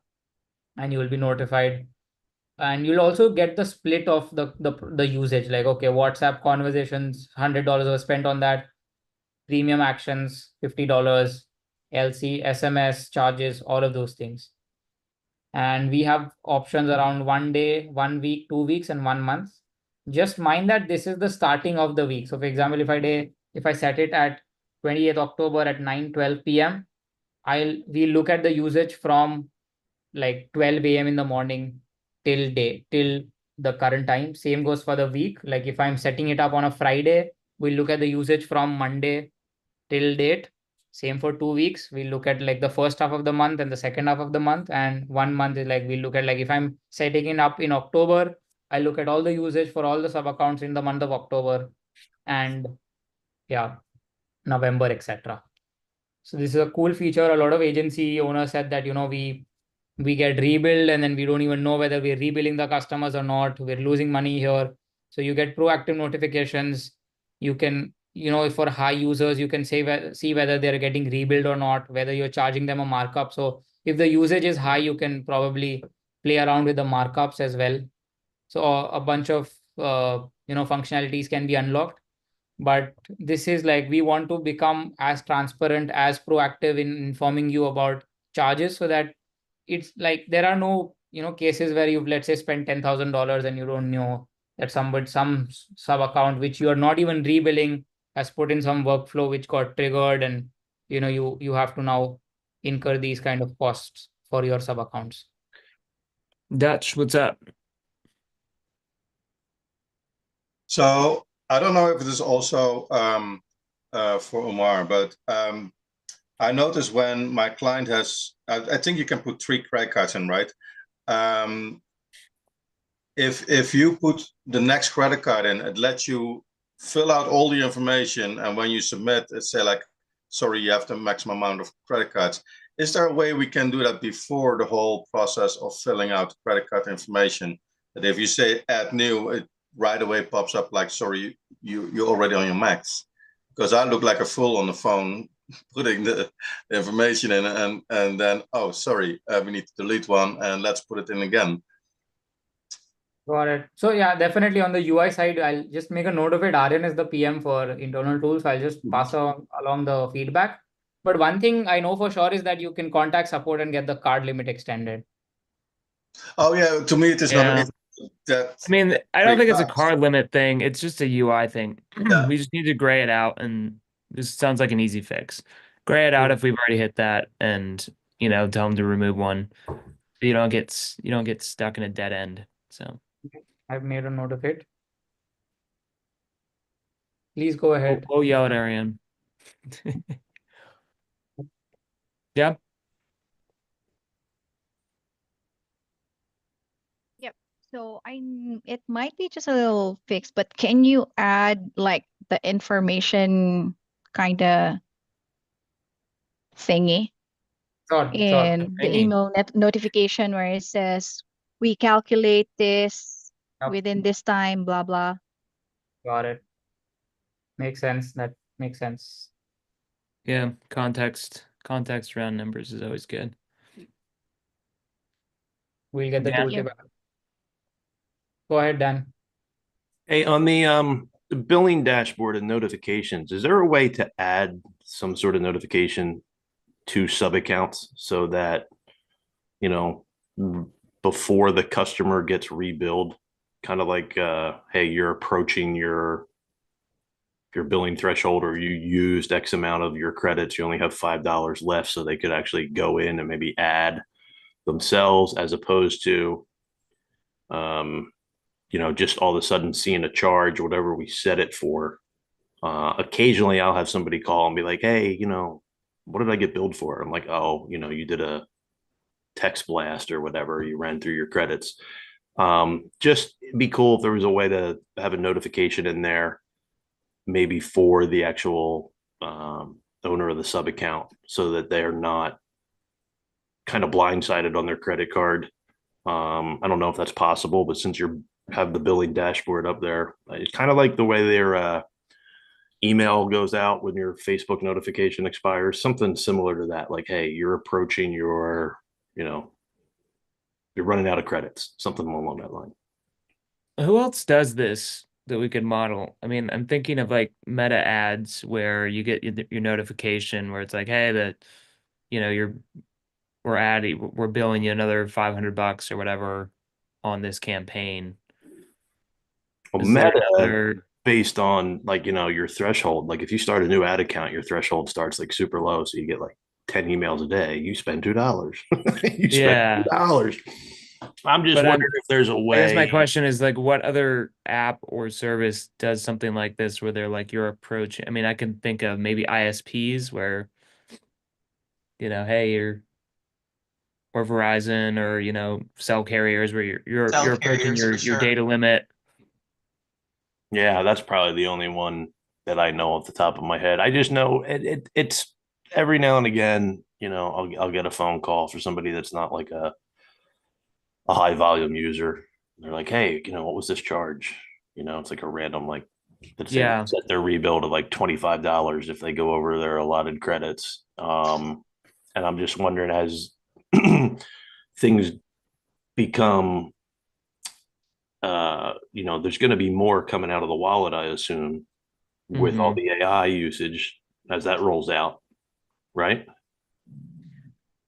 and you will be notified. And you'll also get the split of the usage, like, okay, WhatsApp conversations, $100 was spent on that, premium actions, $50, LC, SMS charges, all of those things. And we have options around 1 day, 1 week, 2 weeks, and 1 month. Just mind that this is the starting of the week. So for example, if I set it at 28th October at 9:12 p.m., we look at the usage from like 12 a.m. in the morning till the current time. Same goes for the week. Like if I'm setting it up on a Friday, we look at the usage from Monday till date. Same for 2 weeks. We look at like the first half of the month and the second half of the month. And 1 month is like we look at, like, if I'm setting it up in October, I look at all the usage for all the sub accounts in the month of October and yeah, November, etc. So this is a cool feature. A lot of agency owners said that, we get rebuild and then we don't even know whether we're rebilling the customers or not. We're losing money here. So you get proactive notifications. You can, for high users, you can see whether they're getting rebuild or not, whether you're charging them a markup. So if the usage is high, you can probably play around with the markups as well. So a bunch of functionalities can be unlocked. But this is like, we want to become as transparent, as proactive in informing you about charges, so that it's like there are no cases where you've, let's say, spent $10,000 and you don't know that some sub account which you are not even rebilling has put in some workflow which got triggered, and you have to now incur these kind of costs for your sub accounts. Dutch, what's up? So I don't know if it is also for Omar, but I noticed when my client has, I think you can put 3 credit cards in, right? If you put the next credit card in, it lets you fill out all the information, and when you submit, it say like, sorry, you have the maximum amount of credit cards. Is there a way we can do that before the whole process of filling out credit card information? That if you say add new, it right away pops up like, sorry, you're already on your max? Because I look like a fool on the phone putting the information in, and then, oh, sorry, we need to delete one, and let's put it in again. Got it. So yeah, definitely on the UI side, I'll just make a note of it. Aryan is the PM for internal tools. I'll just pass along the feedback. But one thing I know for sure is that you can contact support and get the card limit extended. Oh yeah, to me it is Yeah. not that. I mean, I don't think it's a fast. card limit thing. It's just a UI thing. Yeah. We just need to gray it out, and this sounds like an easy fix. Gray it out if we've already hit that, and tell them to remove one. So you don't get stuck in a dead end. So I've made a note of it. Please go ahead. we'll yell at Ariane. Yeah. So it might be just a little fix, but can you add like the information kind of thingy Sure. in the Thingy. email notification where it says we calculate this Yep. within this time, blah blah. Got it. Makes sense. That makes sense. Yeah, context around numbers is always good. We'll get the Dan? tooltip. Go ahead, Dan. Hey, on the the billing dashboard and notifications, is there a way to add some sort of notification to sub accounts so that, you know, before the customer gets rebilled, kind of like, hey, you're approaching your billing threshold, or you used X amount of your credits, you only have $5 left, so they could actually go in and maybe add themselves, as opposed to, just all of a sudden seeing a charge, whatever we set it for. Occasionally I'll have somebody call and be like, hey, what did I get billed for? I'm like, oh, you did a text blast or whatever, you ran through your credits. Just it'd be cool if there was a way to have a notification in there, maybe for the actual owner of the sub account, so that they're not kind of blindsided on their credit card. I don't know if that's possible, but since you have the billing dashboard up there, it's kind of like the way their email goes out when your Facebook notification expires, something similar to that. Like, hey, you're approaching your, you're running out of credits, something along that line. Who else does this that we could model? I mean, I'm thinking of like meta ads where you get your notification where it's like, hey, we're billing you another $500 or whatever on this campaign. Well, Is there meta, another- based on like, your threshold. Like if you start a new ad account, your threshold starts like super low, so you get like 10 emails a day. You spend $2. You Yeah. spend $2. I'm just But wondering if there's a I way. guess my question is like, what other app or service does something like this where they're like your approach? I mean, I can think of maybe ISPs where, hey, or Verizon, or cell carriers where you're Cell approaching carriers, for your sure. data limit. Yeah, that's probably the only one that I know off the top of my head. I just know it's every now and again, I'll get a phone call for somebody that's not like a high volume user. They're like, hey, what was this charge? It's like a random, like, let's say Yeah. set their rebill to like $25 if they go over their allotted credits. And I'm just wondering, as things become, there's going to be more coming out of the wallet, I assume, with all the AI usage as that rolls out, right?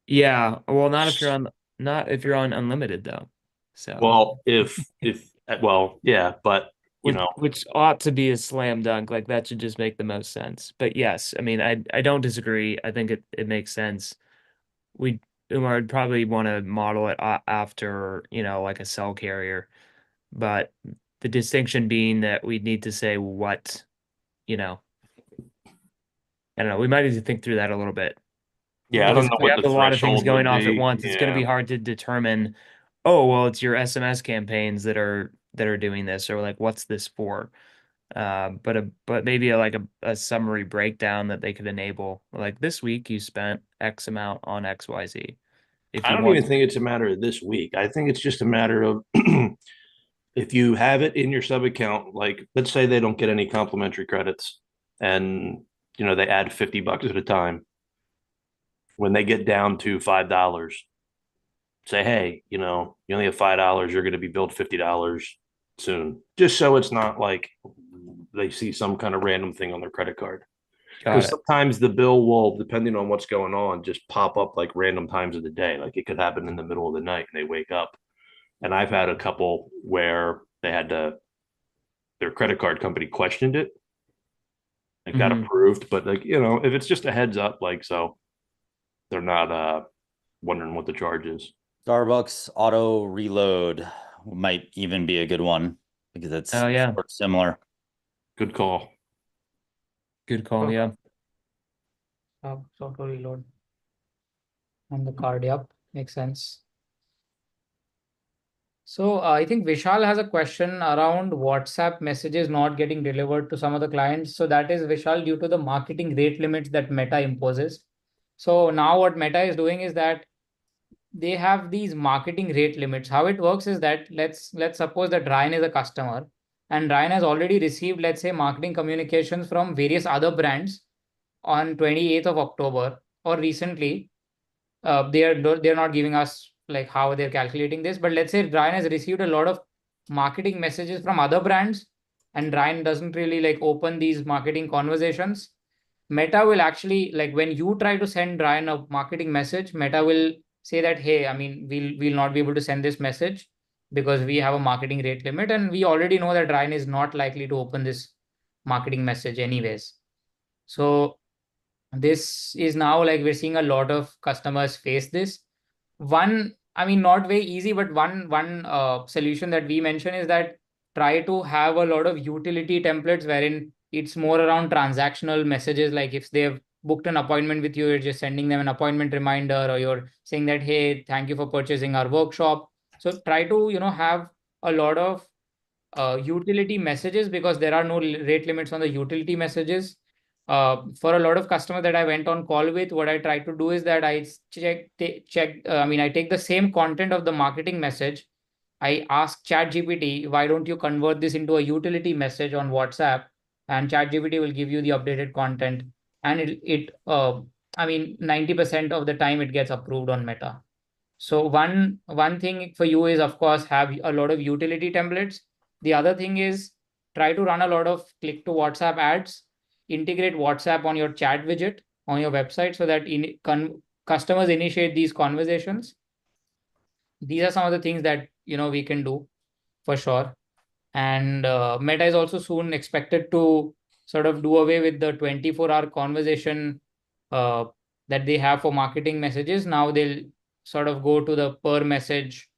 Yeah. Well, not if you're on unlimited though. So Well, yeah, but which ought to be a slam dunk. Like that should just make the most sense. But yes, I mean, I don't disagree. I think it makes sense. I'd probably want to model it after, like a cell carrier, but the distinction being that we need to say what, I don't know. We might need to think through that a little bit. yeah, I don't know We what have the a lot of things threshold going would off at be. once. It's going to be hard to determine, oh, well, it's your SMS campaigns that are doing this, or like, what's this for? But maybe a summary breakdown that they could enable. Like this week you spent X amount on XYZ. I don't even think it's a matter of this week. I think it's just a matter of if you have it in your sub account, like let's say they don't get any complimentary credits and they add $50 at a time. When they get down to $5, say, hey, you only have $5, you're going to be billed $50 soon. Just so it's not like they see some kind of random thing on their credit card. Because sometimes the bill will, depending on what's going on, just pop up like random times of the day. Like it could happen in the middle of the night and they wake up. And I've had a couple where they had their credit card company questioned it and got approved. But like, if it's just a heads up, like, so they're not wondering what the charge is. Starbucks auto reload might even be a good one because it's similar. Good call. Good call, yeah. Auto reload on the card, yep, makes sense. So I think Vishal has a question around WhatsApp messages not getting delivered to some of the clients. So that is, Vishal, due to the marketing rate limits that Meta imposes. So now what Meta is doing is that they have these marketing rate limits. How it works is that let's suppose that Ryan is a customer and Ryan has already received, let's say, marketing communications from various other brands on 28th of October or recently. They're not giving us like how they're calculating this, but let's say Ryan has received a lot of marketing messages from other brands and Ryan doesn't really like open these marketing conversations, Meta will actually, like, when you try to send Ryan a marketing message, Meta will say that, hey, I mean, we'll not be able to send this message because we have a marketing rate limit, and we already know that Ryan is not likely to open this marketing message anyways. So this is now, like, we're seeing a lot of customers face this. One, I mean, not very easy, but one solution that we mention is that try to have a lot of utility templates wherein it's more around transactional messages. Like if they've booked an appointment with you, you're just sending them an appointment reminder, or you're saying that, hey, thank you for purchasing our workshop. So try to, have a lot of utility messages, because there are no rate limits on the utility messages. For a lot of customers that I went on call with, what I try to do is that I I take the same content of the marketing message. I ask ChatGPT, why don't you convert this into a utility message on WhatsApp? And ChatGPT will give you the updated content. And 90% of the time it gets approved on Meta. So one thing for you is, of course, have a lot of utility templates. The other thing is try to run a lot of click to WhatsApp ads, integrate WhatsApp on your chat widget on your website so that customers initiate these conversations. These are some of the things that we can do for sure. And Meta is also soon expected to sort of do away with the 24-hour conversation uh, that they have for marketing messages. Now they'll sort of go to the per message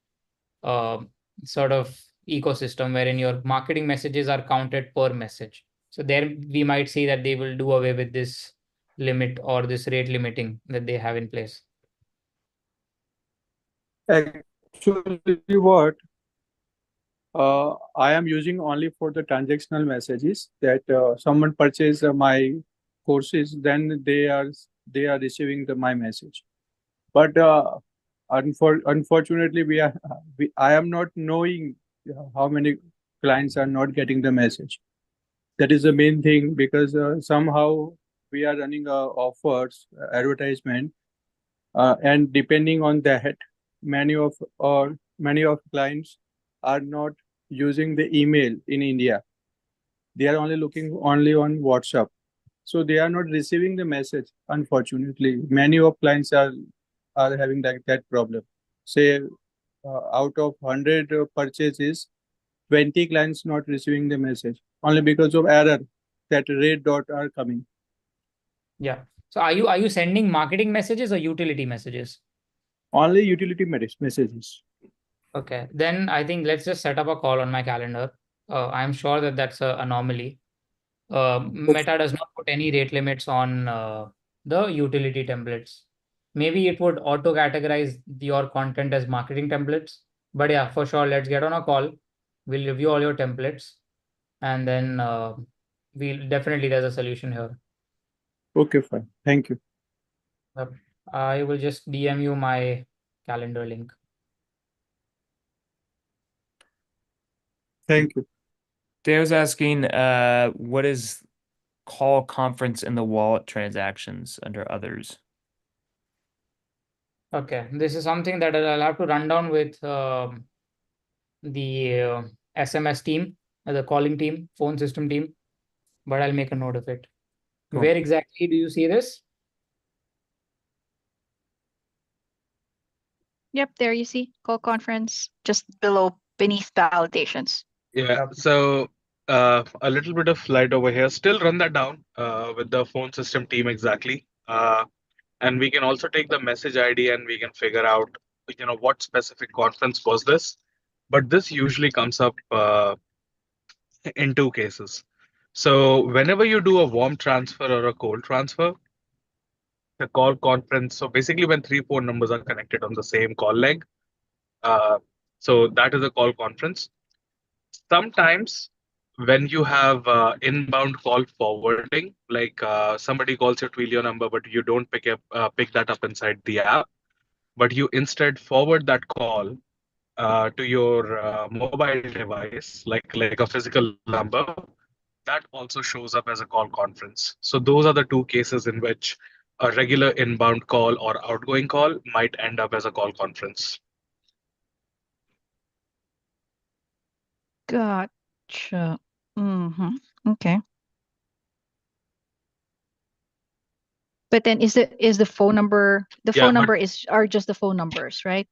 uh, sort of ecosystem wherein your marketing messages are counted per message. So there we might see that they will do away with this limit or this rate limiting that they have in place. Actually, what I am using only for the transactional messages, that someone purchase my courses, then they are receiving my message. But unfortunately, I am not knowing how many clients are not getting the message. That is the main thing, because somehow we are running offers, advertisement, and depending on that, many of clients are not using the email in India. They are only looking only on WhatsApp. So they are not receiving the message. Unfortunately, many of clients are having that problem. Say out of 100 purchases, 20 clients not receiving the message only because of error that red dot are coming. Yeah. So are you sending marketing messages or utility messages? Only utility messages. Okay, then I think let's just set up a call on my calendar. I'm sure that that's an anomaly. Meta does not put any rate limits on the utility templates. Maybe it would auto categorize your content as marketing templates. But yeah, for sure, let's get on a call. We'll review all your templates, and then there's a solution here. Okay, fine. Thank you. I will just DM you my calendar link. Thank you. Theo's asking, what is call conference in the wallet transactions under others? Okay, this is something that I'll have to run down with the SMS team, the calling team, phone system team, but I'll make a note of it. Cool. Where exactly do you see this? Yep, there you see call conference just beneath validations. Yeah, so a little bit of light over here. Still run that down with the phone system team exactly. And we can also take the message ID and we can figure out, what specific conference was this. But this usually comes up in two cases. So whenever you do a warm transfer or a cold transfer, the call conference. So basically, when three phone numbers are connected on the same call leg, so that is a call conference. Sometimes when you have inbound call forwarding, like somebody calls your Twilio number, but you don't pick that up inside the app, but you instead forward that call to your mobile device, like a physical number, that also shows up as a call conference. So those are the two cases in which a regular inbound call or outgoing call might end up as a call conference. Gotcha. Okay. But then is the phone number, the Yeah, phone but number are just the phone numbers, right?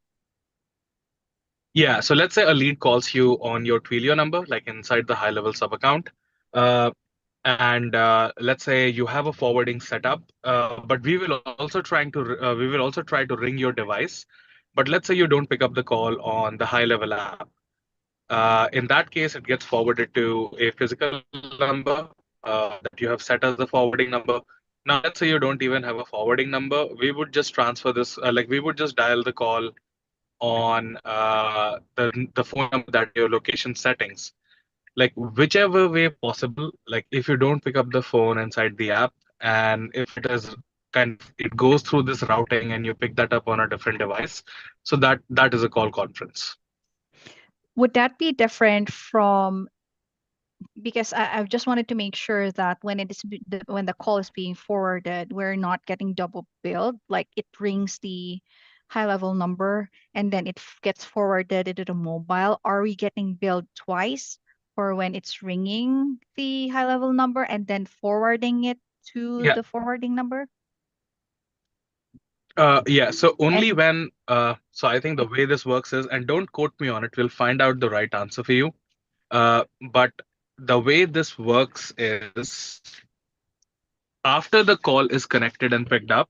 yeah, so let's say a lead calls you on your Twilio number, like inside the high level sub account. And let's say you have a forwarding setup, but we will also try to ring your device. But let's say you don't pick up the call on the high level app. In that case, it gets forwarded to a physical number that you have set as the forwarding number. Now, let's say you don't even have a forwarding number. We would just transfer this, like we would just dial the call on the phone number that your location settings, like whichever way possible. Like if you don't pick up the phone inside the app, and if it goes through this routing and you pick that up on a different device, so that is a call conference. Would that be different from, because I just wanted to make sure that when when the call is being forwarded, we're not getting double billed, like it rings the high level number and then it gets forwarded into the mobile. Are we getting billed twice for when it's ringing the high level number and then forwarding it to Yeah. the forwarding number? Yeah, so only when so I think the way this works is, and don't quote me on it, we'll find out the right answer for you. But the way this works is, after the call is connected and picked up,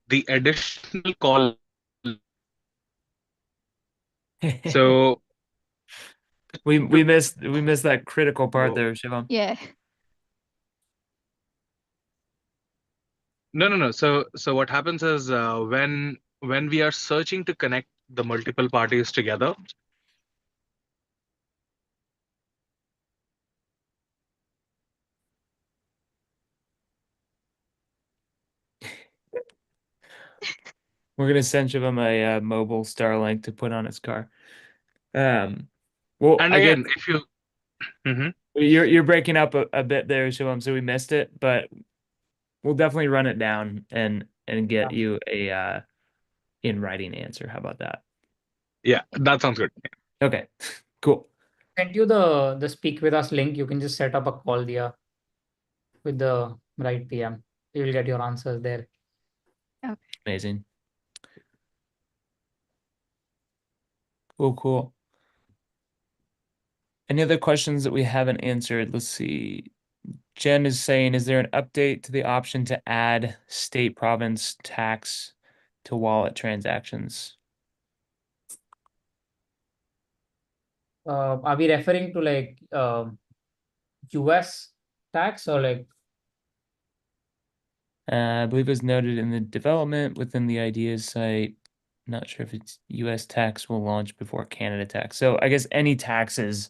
the additional call. So we missed that critical part there, Shivam. Yeah. No. So what happens is, when we are searching to connect the multiple parties together, we're gonna send Shivam a mobile Starlink to put on his car. Well, and I again, guess if you you're breaking up a bit there, Shivam, so we missed it, but we'll definitely run it down and get you a in writing answer. How about that? Yeah, that sounds good. Okay, cool. Send you the speak with us link. You can just set up a call there with the right PM. You will get your answers there. Okay. Amazing. Cool. Any other questions that we haven't answered? Let's see. Jen is saying, is there an update to the option to add state province tax to wallet transactions? Are we referring to like US tax or like? I believe it was noted in the development within the ideas site. Not sure if it's US tax will launch before Canada tax. So I guess any taxes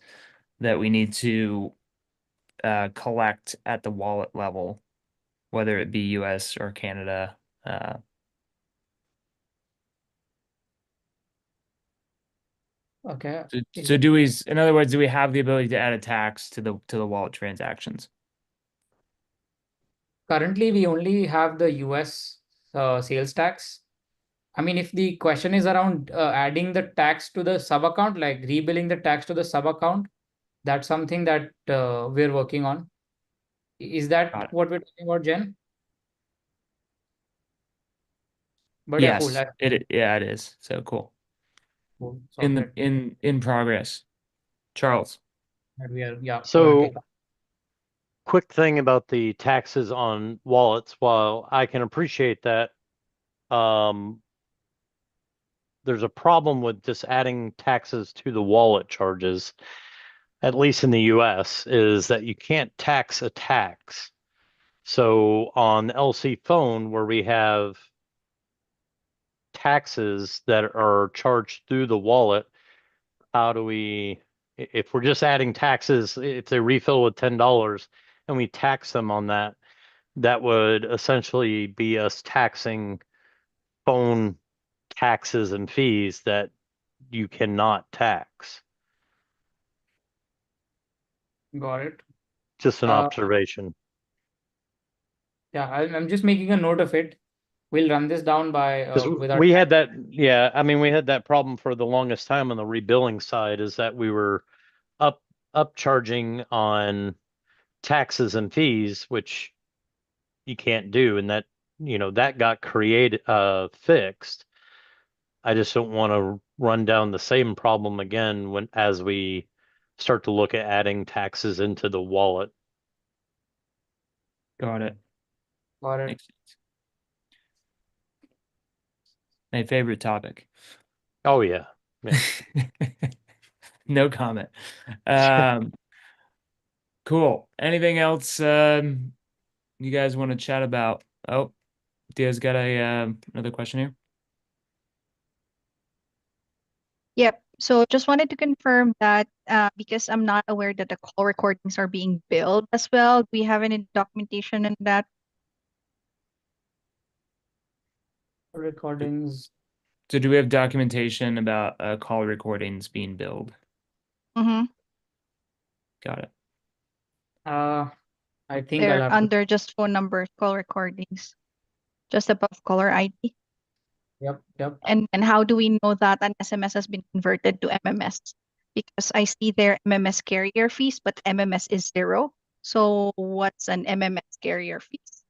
that we need to collect at the wallet level, whether it be US or Canada. Okay. So do we, in other words, do we have the ability to add a tax to the wallet transactions? Currently, we only have the US sales tax. I mean, if the question is around adding the tax to the sub account, like rebilling the tax to the sub account, that's something that we're working on. Is that what we're talking about, Jen? But yeah, cool. Yes, it is. So cool. Cool. In progress. Charles. We are, yeah. So quick thing about the taxes on wallets, while I can appreciate that, there's a problem with just adding taxes to the wallet charges, at least in the US, is that you can't tax a tax. So on LC phone, where we have taxes that are charged through the wallet, how do we, if we're just adding taxes, if they refill with $10 and we tax them on that, that would essentially be us taxing phone taxes and fees that you cannot tax. Got it. Just an observation. Yeah, I'm just making a note of it. We'll run this down by with our we had that, yeah, I mean, we had that problem for the longest time on the rebilling side, is that we were upcharging on taxes and fees, which you can't do, and that that got fixed. I just don't want to run down the same problem again as we start to look at adding taxes into the wallet. Got it. Got it. Makes sense. My favorite topic. Oh yeah. No comment. Cool. Anything else you guys want to chat about? Oh, Dia's got another question here. Yep. So just wanted to confirm that because I'm not aware that the call recordings are being billed as well. Do we have any documentation on that? Recordings. So do we have documentation about call recordings being billed? Mm-hmm. Got it. I think I'll They're have to. under just phone number call recordings, just above caller ID. Yep. And how do we know that an SMS has been converted to MMS? Because I see their MMS carrier fees, but MMS is 0. So what's an MMS carrier fees?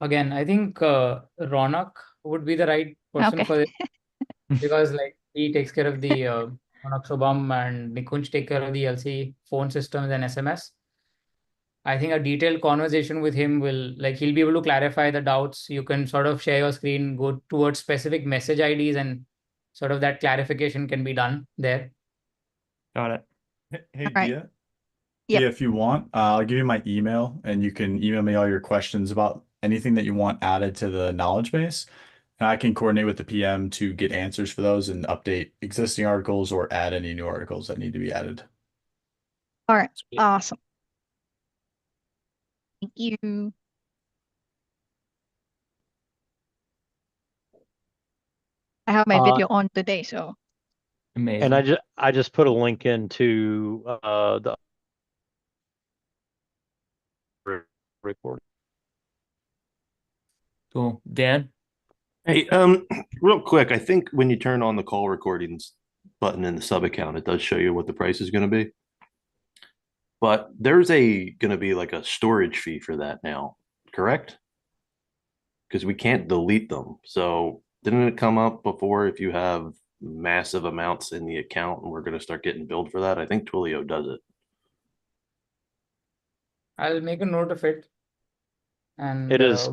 Again, I think Ronak would be the right person Okay. for it because like he takes care of the Ronak Shubham and Nikunj take care of the LC phone systems and SMS. I think a detailed conversation with him will he'll be able to clarify the doubts. You can sort of share your screen, go towards specific message IDs, and sort of that clarification can be done there. Got it. Hey, Right. Dia. Yep. Dia, if you want, I'll give you my email and you can email me all your questions about anything that you want added to the knowledge base. And I can coordinate with the PM to get answers for those and update existing articles or add any new articles that need to be added. All right. Sweet. Awesome. Thank you. I have my video on today, so. Amazing. And I just put a link into the recording. Cool. Dan? Hey, real quick, I think when you turn on the call recordings button in the sub account, it does show you what the price is going to be. But there's going to be like a storage fee for that now, correct? Because we can't delete them. So didn't it come up before if you have massive amounts in the account and we're going to start getting billed for that? I think Twilio does it. I'll make a note of it. And It is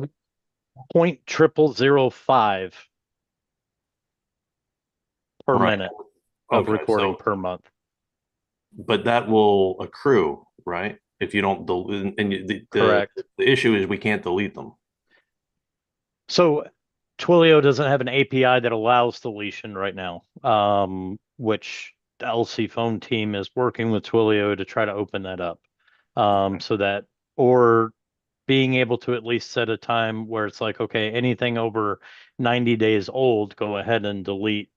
0.0005 per Right. minute of Okay, recording so- per month. But that will accrue, right? If you don't delete, and Correct. The issue is we can't delete them. So Twilio doesn't have an API that allows deletion right now, which the LC phone team is working with Twilio to try to open that up. So that, or being able to at least set a time where it's like, okay, anything over 90 days old, go ahead and delete,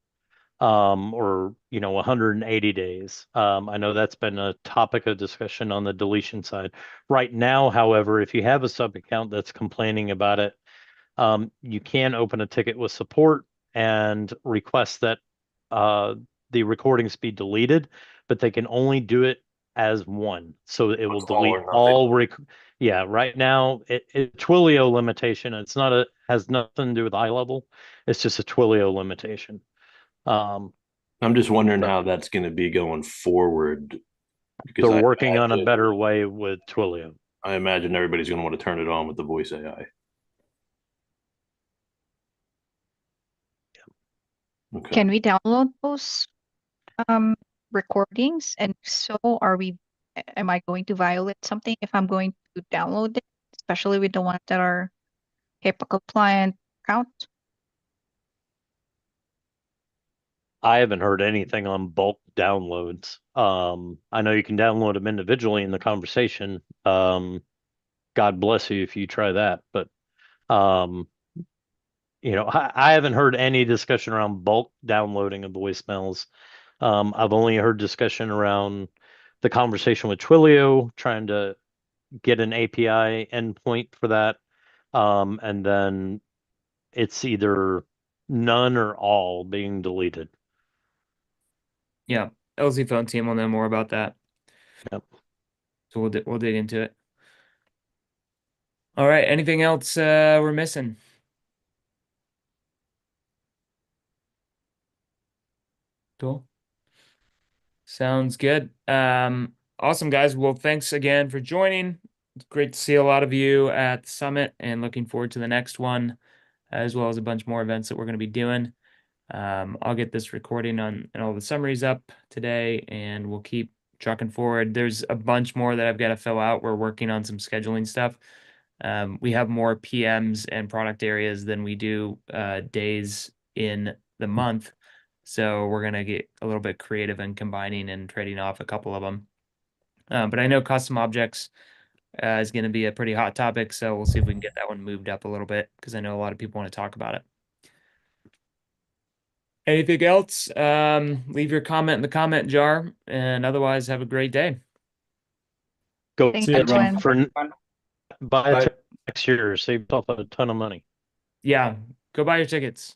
or 180 days. I know that's been a topic of discussion on the deletion side. Right now, however, if you have a sub account that's complaining about it, you can open a ticket with support and request that the recordings be deleted, but they can only do it as one. So it will delete all. Right now, it Twilio limitation. It's not has nothing to do with iLevel. It's just a Twilio limitation. I'm just wondering how that's going to be going forward. Because they're working on a better way with Twilio. I imagine everybody's going to want to turn it on with the voice AI. Okay. Can we download those recordings? And so am I going to violate something if I'm going to download it, especially with the ones that are HIPAA compliant accounts? I haven't heard anything on bulk downloads. I know you can download them individually in the conversation. God bless you if you try that. But I haven't heard any discussion around bulk downloading of voicemails. I've only heard discussion around the conversation with Twilio, trying to get an API endpoint for that. And then it's either none or all being deleted. Yeah. LZ phone team will know more about that. Yep. So we'll dig into it. All right. Anything else we're missing? Cool. Sounds good. Awesome, guys. Well, thanks again for joining. It's great to see a lot of you at the summit, and looking forward to the next one, as well as a bunch more events that we're going to be doing. I'll get this recording and all the summaries up today, and we'll keep trucking forward. There's a bunch more that I've got to fill out. We're working on some scheduling stuff. We have more PMs and product areas than we do days in the month. So we're going to get a little bit creative in combining and trading off a couple of them. But I know custom objects is going to be a pretty hot topic. So we'll see if we can get that one moved up a little bit, because I know a lot of people want to talk about it. Anything else? Leave your comment in the comment jar, and otherwise have a great day. Go Thank see you, everyone everyone. for buy a next year, save yourself a ton of money. Yeah, go buy your tickets.